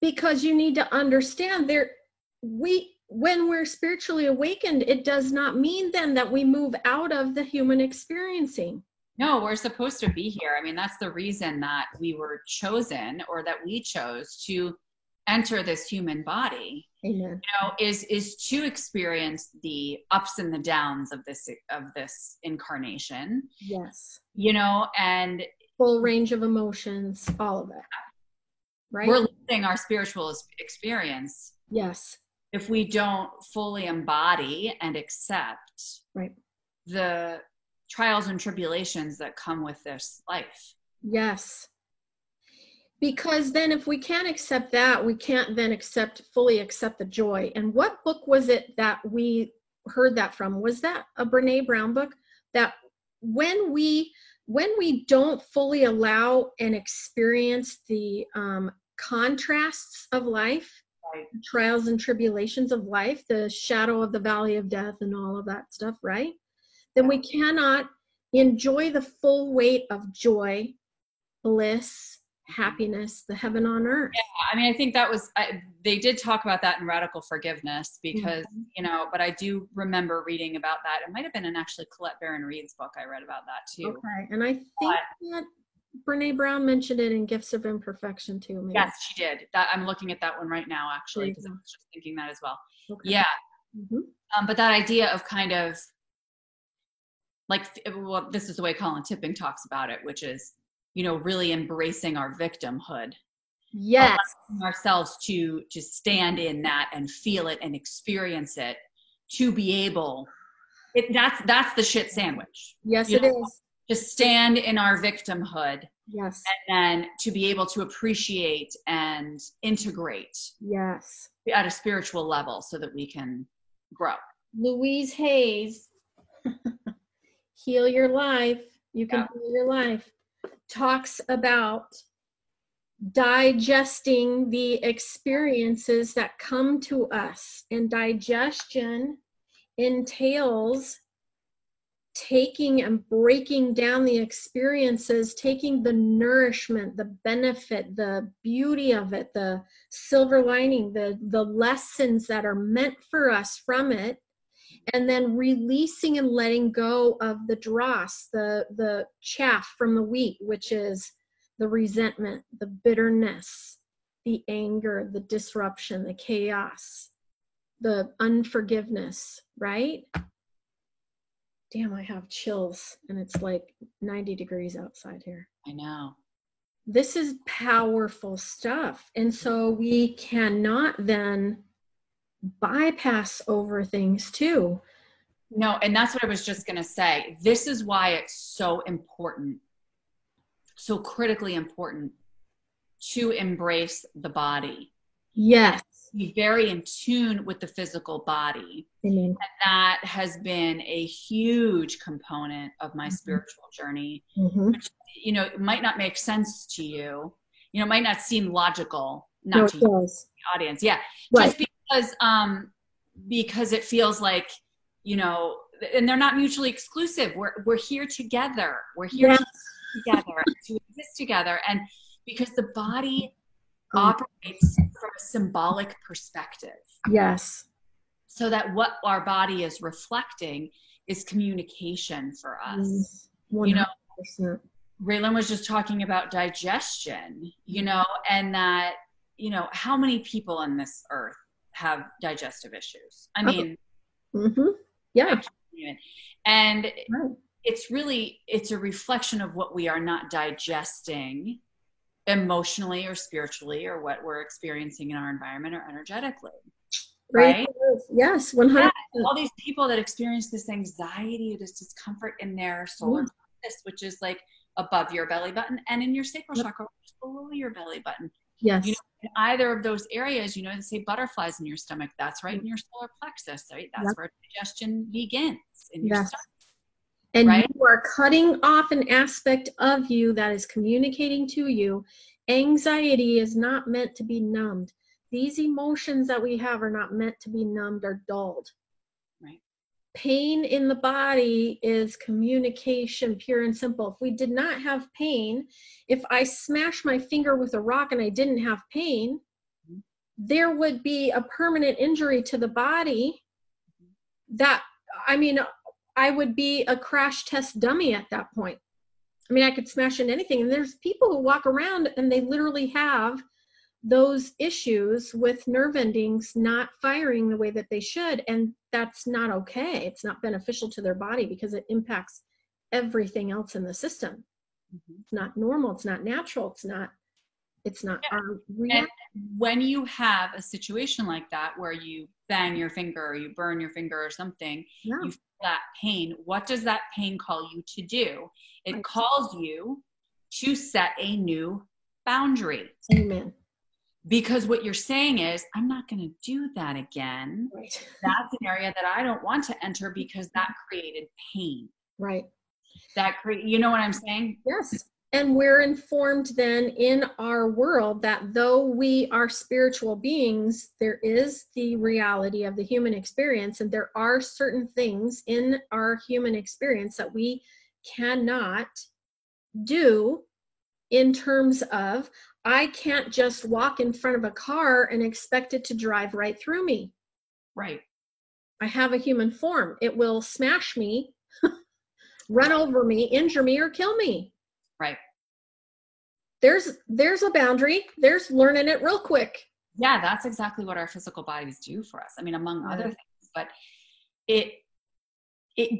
Because you need to understand when we're spiritually awakened, it does not mean then that we move out of the human experiencing. No, we're supposed to be here. I mean, that's the reason that we were chosen, or that we chose to enter this human body. Amen. You know, is to experience the ups and the downs of this incarnation. Yes. You know, and full range of emotions, all of it. Right? We're losing our spiritual experience. Yes. If we don't fully embody and accept the trials and tribulations that come with this life. Yes. Because then if we can't accept that, we can't then fully accept the joy. And what book was it that we heard that from? Was that a Brene Brown book? That when we don't fully allow and experience the contrasts of life, trials and tribulations of life, the shadow of the valley of death and all of that stuff, right? Then we cannot enjoy the full weight of joy bliss, happiness, the heaven on earth. Yeah, I mean, I think that was, they did talk about that in Radical Forgiveness because, you know, but I do remember reading about that. It might have been in actually Colette Baron Reed's book. I read about that too. Okay. And I think that Brene Brown mentioned it in Gifts of Imperfection too. Maybe. Yes, she did. That I'm looking at that one right now, actually, because I was just thinking that as well. Okay. Yeah. But that idea of kind of like, well, this is the way Colin Tipping talks about it, which is, you know, really embracing our victimhood. Yes. Allowing ourselves to stand in that and feel it and experience it, to be able, that's the shit sandwich. Yes, it is. To stand in our victimhood. Yes. And then to be able to appreciate and integrate. Yes. At a spiritual level so that we can grow. Louise Hayes, Heal Your Life, You Can Heal Your Life, talks about digesting the experiences that come to us. And digestion entails taking and breaking down the experiences, taking the nourishment, the benefit, the beauty of it, the silver lining, the lessons that are meant for us from it, and then releasing and letting go of the dross, the chaff from the wheat, which is the resentment, the bitterness, the anger, the disruption, the chaos, the unforgiveness, right? Damn, I have chills, and it's like 90 degrees outside here. I know. This is powerful stuff. And so we cannot then bypass over things too. No, and that's what I was just going to say. This is why it's so important, so critically important to embrace the body. Yes. Be very in tune with the physical body. And that has been a huge component of my spiritual journey, which, you know, might not make sense to you. You know, it might not seem logical, not to you, the audience. Yeah. Right. Just because it feels like, you know, and they're not mutually exclusive. We're here together. We're here together to exist together. And because the body operates from a symbolic perspective. Yes. So that what our body is reflecting is communication for us. 100%. You know, Raylan was just talking about digestion, you know, and that, you know, how many people on this earth have digestive issues? I mean, yeah. And it's a reflection of what we are not digesting emotionally or spiritually, or what we're experiencing in our environment or energetically. Right? Yes, 100%. Yeah, all these people that experience this anxiety, this discomfort in their solar plexus, which is like above your belly button, and in your sacral chakra, which is below your belly button. Yes. You know, in either of those areas, you know, they say butterflies in your stomach. That's right in your solar plexus, right? That's where digestion begins in your stomach. And you are cutting off an aspect of you that is communicating to you. Anxiety is not meant to be numbed. These emotions that we have are not meant to be numbed or dulled. Right. Pain in the body is communication, pure and simple. If we did not have pain, if I smashed my finger with a rock and I didn't have pain, there would be a permanent injury to the body that, I mean, I would be a crash test dummy at that point. I mean, I could smash into anything. And there's people who walk around and they literally have those issues with nerve endings not firing the way that they should. And that's not okay. It's not beneficial to their body because it impacts everything else in the system. It's not normal. It's not natural. It's not our reaction. And when you have a situation like that, where you bang your finger or you burn your finger or something, you feel that pain. What does that pain call you to do? It calls you to set a new boundary. Amen. Because what you're saying is, I'm not going to do that again. Right. That's an area that I don't want to enter because that created pain. Right. You know what I'm saying? Yes. And we're informed then in our world that though we are spiritual beings, there is the reality of the human experience. And there are certain things in our human experience that we cannot do in terms of, I can't just walk in front of a car and expect it to drive right through me. Right. I have a human form. It will smash me, run over me, injure me, or kill me. Right. There's a boundary. There's learning it real quick. Yeah, that's exactly what our physical bodies do for us. I mean, among other things, but it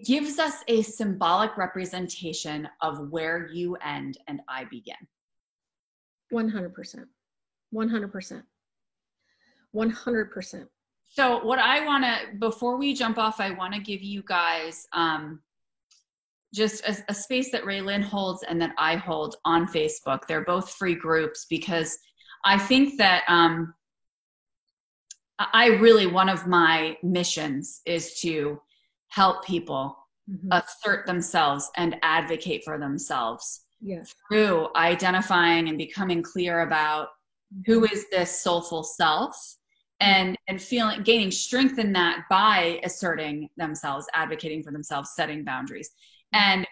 gives us a symbolic representation of where you end and I begin. 100%. 100%. 100%. So what I want to, before we jump off, I want to give you guys just a space that Raylyn holds and that I hold on Facebook. They're both free groups, because I think that one of my missions is to help people assert themselves and advocate for themselves through identifying and becoming clear about who is this soulful self, and gaining strength in that by asserting themselves, advocating for themselves, setting boundaries. And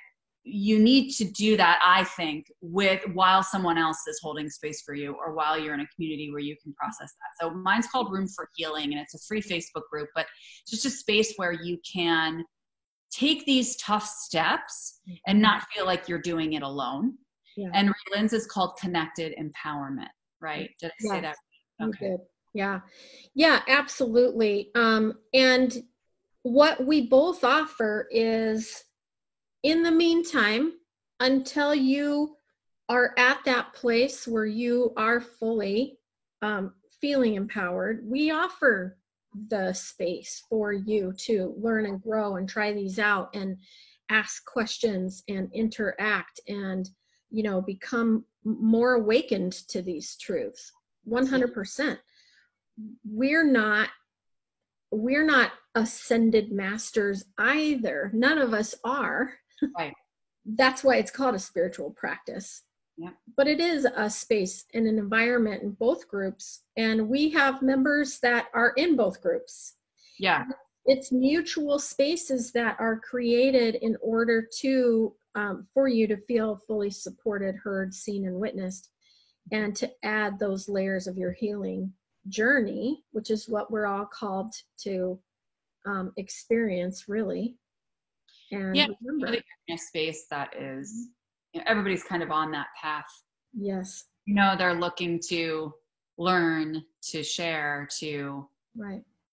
you need to do that, I think, while someone else is holding space for you, or while you're in a community where you can process that. So mine's called Room for Healing, and it's a free Facebook group, but it's just a space where you can take these tough steps and not feel like you're doing it alone. Yeah. And Raylyn's is called Connected Empowerment, right? Did I say that? Okay. Yeah. Yeah, absolutely. And what we both offer is, in the meantime, until you are at that place where you are fully feeling empowered, we offer the space for you to learn and grow and try these out and ask questions and interact and, become more awakened to these truths. 100%. We're not ascended masters either. None of us are. Right. That's why it's called a spiritual practice. Yeah. But it is a space and an environment in both groups. And we have members that are in both groups. Yeah. It's mutual spaces that are created in order to, for you to feel fully supported, heard, seen, and witnessed, and to add those layers of your healing journey, which is what we're all called to experience, really. And remember, in a space that is, everybody's kind of on that path. Yes. They're looking to learn, to share, to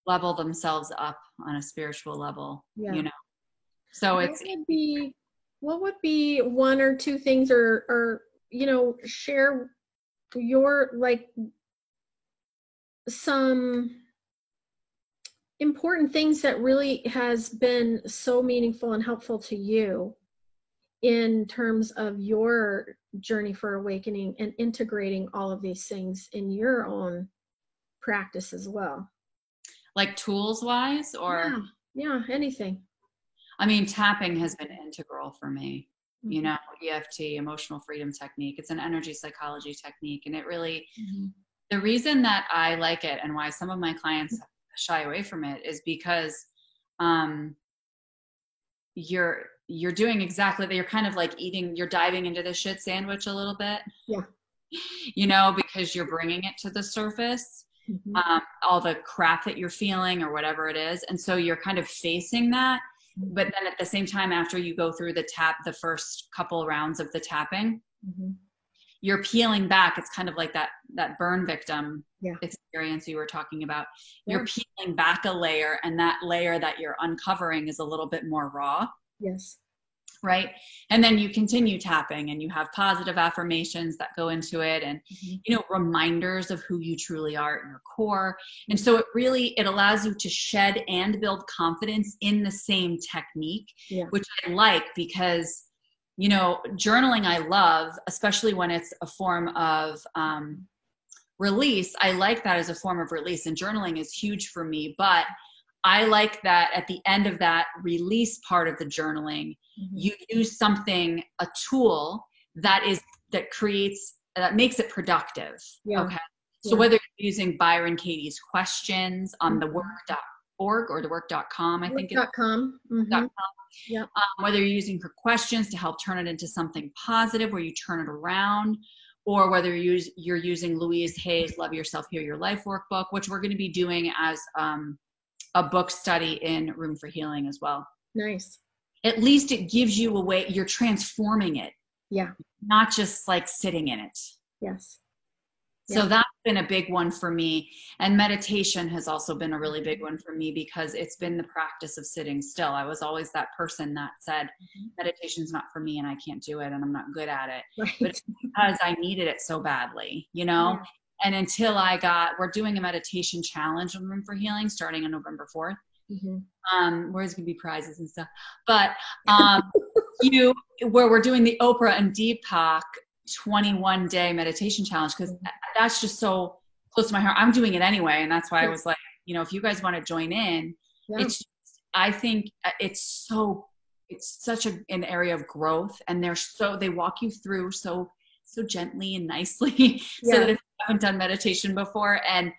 level themselves up on a spiritual level. So what would be one or two things, or share your, some important things that really has been so meaningful and helpful to you in terms of your journey for awakening and integrating all of these things in your own practice as well. Like tools wise, or? Yeah, anything. I mean, tapping has been integral for me. EFT, emotional freedom technique. It's an energy psychology technique. And it really, the reason that I like it and why some of my clients shy away from it is because you're doing exactly that. You're kind of like you're diving into the shit sandwich a little bit. Yeah. Because you're bringing it to the surface, all the crap that you're feeling or whatever it is. And so you're kind of facing that. But then at the same time, after you go through the first couple rounds of the tapping, you're peeling back. It's kind of like that burn victim experience you were talking about. You're peeling back a layer, and that layer that you're uncovering is a little bit more raw. Yes. Right. And then you continue tapping, and you have positive affirmations that go into it, and, reminders of who you truly are at your core. And so it allows you to shed and build confidence in the same technique, which I like, because, journaling I love, especially when it's a form of release. I like that as a form of release, and journaling is huge for me. But I like that at the end of that release part of the journaling, you use something, a tool that makes it productive. Okay. So whether you're using Byron Katie's questions on the or thework.com, I think it's .com. .com. Yep. Whether you're using for questions to help turn it into something positive where you turn it around, or whether you're using Louise Hay's Love Yourself, Heal Your Life workbook, which we're going to be doing as a book study in Room for Healing as well. Nice. At least it gives you a way, you're transforming it. Yeah. Not just like sitting in it. Yes. So Yeah. that's been a big one for me. And meditation has also been a really big one for me because it's been the practice of sitting still. I was always that person that said, meditation's not for me and I can't do it and I'm not good at it. Right. But it's because I needed it so badly, you know? Yeah. And until we're doing a meditation challenge in Room for Healing starting on November 4th. Where there's gonna be prizes and stuff. But where we're doing the Oprah and Deepak 21-day meditation challenge, because that's just so close to my heart. I'm doing it anyway, and that's why I was like, if you guys want to join in, I think it's such an area of growth, and they walk you through so gently and nicely, so that if you haven't done meditation before, and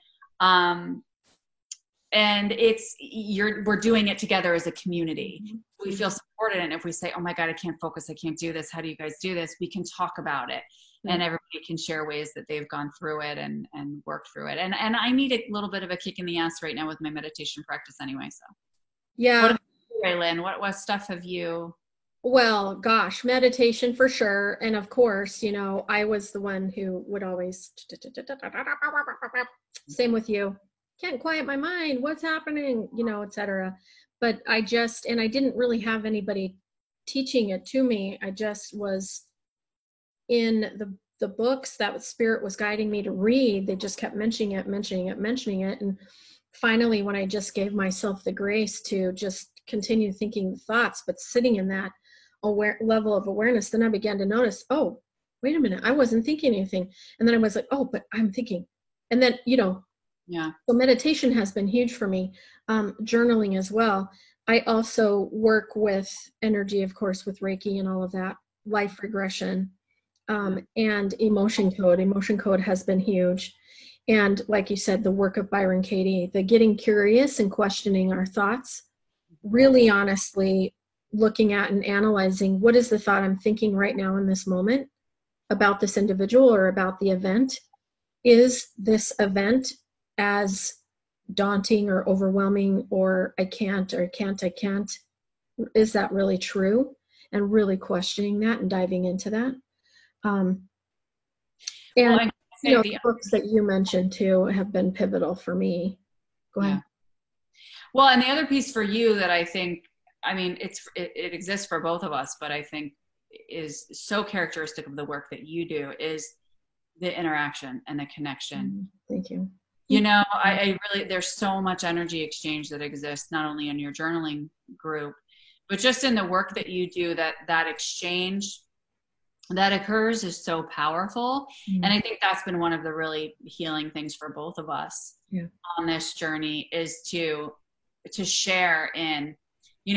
we're doing it together as a community. We feel supported. And if we say, oh my God, I can't focus, I can't do this, how do you guys do this? We can talk about it. And everybody can share ways that they've gone through it and worked through it. And I need a little bit of a kick in the ass right now with my meditation practice anyway. So yeah. What about you, Raylin? What stuff have you? Well, gosh, meditation for sure. And of course, I was the one who would always, same with you. Can't quiet my mind. What's happening? Etc. But I didn't really have anybody teaching it to me. I just was in the books that Spirit was guiding me to read. They just kept mentioning it. And finally, when I just gave myself the grace to just continue thinking thoughts, but sitting in that level of awareness, then I began to notice, oh, wait a minute, I wasn't thinking anything. And then I was like, oh, but I'm thinking. And then, Yeah. So meditation has been huge for me. Journaling as well. I also work with energy, of course, with Reiki and all of that, life regression, and emotion code. Emotion code has been huge. And like you said, the work of Byron Katie, the getting curious and questioning our thoughts, really honestly looking at and analyzing what is the thought I'm thinking right now in this moment about this individual or about the event. Is this event as daunting or overwhelming, or I can't, is that really true? And really questioning that and diving into that. The books that you mentioned too have been pivotal for me. Go ahead. Well, and the other piece for you that I think, it exists for both of us, but I think is so characteristic of the work that you do is the interaction and the connection. Thank you. I really, there's so much energy exchange that exists, not only in your journaling group, but just in the work that you do, that exchange that occurs is so powerful. And I think that's been one of the really healing things for both of us on this journey, is to share in,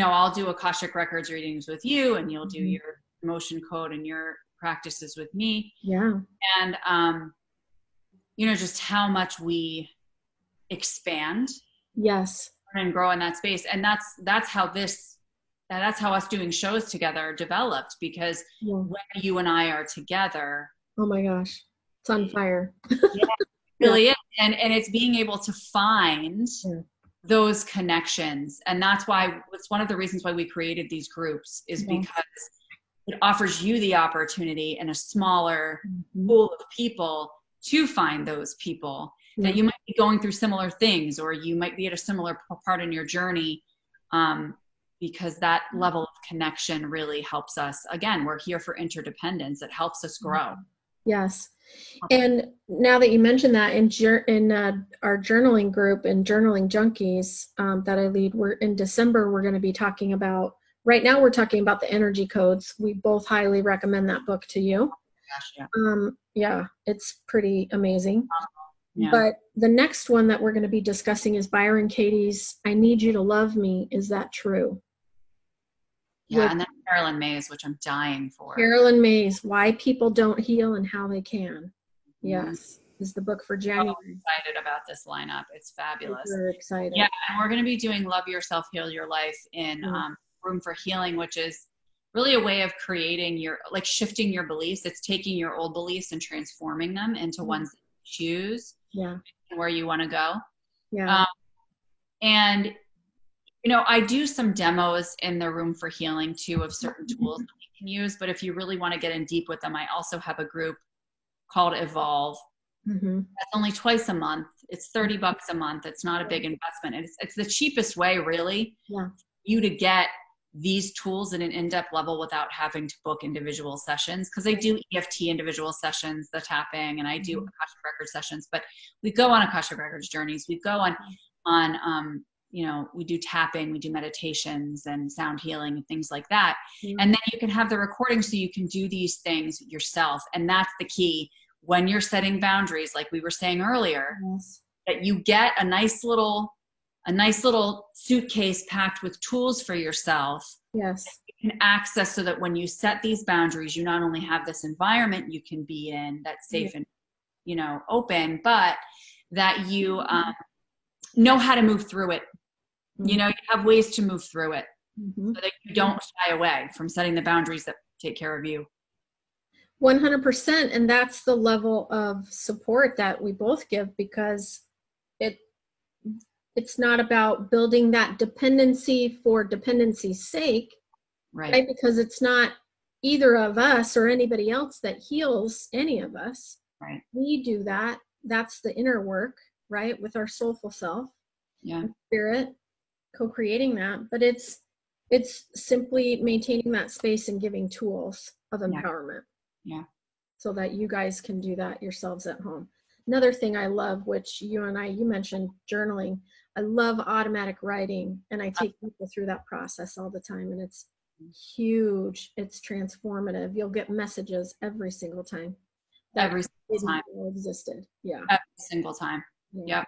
I'll do Akashic Records readings with you, and you'll do your emotion code and your practices with me. Yeah. And, just how much we expand. Yes. And grow in that space. And that's how us doing shows together developed, because when you and I are together, oh my gosh, it's on fire. Really is. And it's being able to find those connections. And it's one of the reasons why we created these groups, is because it offers you the opportunity in a smaller pool of people to find those people that you might be going through similar things, or you might be at a similar part in your journey, because that level of connection really helps us. Again, we're here for interdependence. It helps us grow. Yes. And now that you mentioned that, in our journaling group and Journaling Junkies that I lead, in December, we're going to be talking about, right now we're talking about the energy codes. We both highly recommend that book to you. Gosh, it's pretty amazing. But the next one that we're going to be discussing is Byron Katie's I Need You to Love Me. Is that true? And then Carolyn Mays, which I'm dying for. Carolyn Mays, Why People Don't Heal and How They Can. Yes. is the book for I'm January. excited about this lineup. It's fabulous. Super excited. Yeah, and we're going to be doing Love Yourself, Heal Your Life in Room for Healing, which is really a way of creating shifting your beliefs. It's taking your old beliefs and transforming them into ones that you choose. Yeah. Where you want to go. Yeah. And I do some demos in the Room for Healing too of certain tools that we can use. But if you really want to get in deep with them, I also have a group called Evolve. That's only twice a month. It's $30 a month. It's not a big investment. It's the cheapest way, really, for you to get these tools at an in-depth level without having to book individual sessions. Because I do EFT individual sessions, the tapping, and I do Akashic Record sessions. But we go on Akashic Records journeys. We go on we do tapping, we do meditations and sound healing and things like that. And then you can have the recording so you can do these things yourself. And that's the key. When you're setting boundaries, like we were saying earlier, that you get a nice little suitcase packed with tools for yourself. Yes. You can access so that when you set these boundaries, you not only have this environment you can be in that's safe and, open, but that you know how to move through it. You have ways to move through it so that you don't shy away from setting the boundaries that take care of you. 100%. And that's the level of support that we both give, because it's not about building that dependency for dependency's sake, right? Because it's not either of us or anybody else that heals any of us. Right. We do that. That's the inner work, right? With our soulful self, spirit, co-creating that. But it's simply maintaining that space and giving tools of empowerment. Yeah. So that you guys can do that yourselves at home. Another thing I love, which you mentioned journaling. I love automatic writing, and I take people through that process all the time, and it's huge. It's transformative. You'll get messages every single time. Every single time. Existed. Yeah. Every single time. Yep.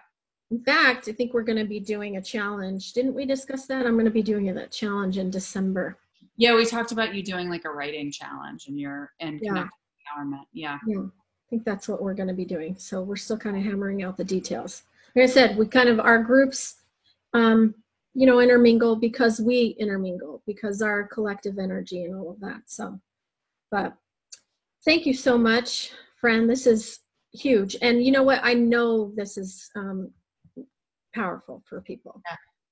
In fact, I think we're going to be doing a challenge. Didn't we discuss that? I'm going to be doing that challenge in December. Yeah, we talked about you doing like a writing challenge and connected empowerment. Yeah. Yeah. I think that's what we're going to be doing. So we're still kind of hammering out the details. Like I said, our groups, intermingle because we intermingle, because our collective energy and all of that. So, but thank you so much, friend. This is huge. And you know what? I know this is powerful for people.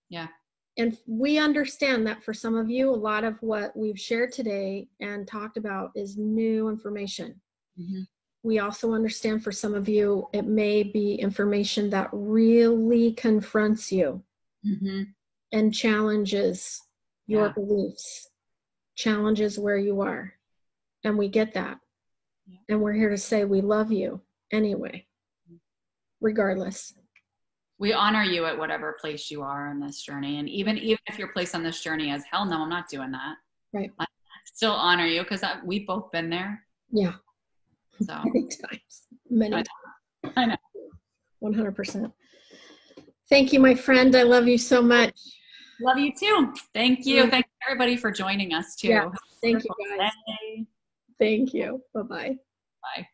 Yeah. And we understand that for some of you, a lot of what we've shared today and talked about is new information. We also understand for some of you, it may be information that really confronts you and challenges your beliefs, challenges where you are. And we get that. And we're here to say we love you anyway, regardless. We honor you at whatever place you are on this journey. And even if your place on this journey is, hell no, I'm not doing that. Right. I still honor you because we've both been there. Yeah. So many times. I know. 100%. Thank you, my friend. I love you so much. Love you too. Thank you. Thank you everybody for joining us too. Yeah. Thank you guys. Thank you. Bye-bye. Bye.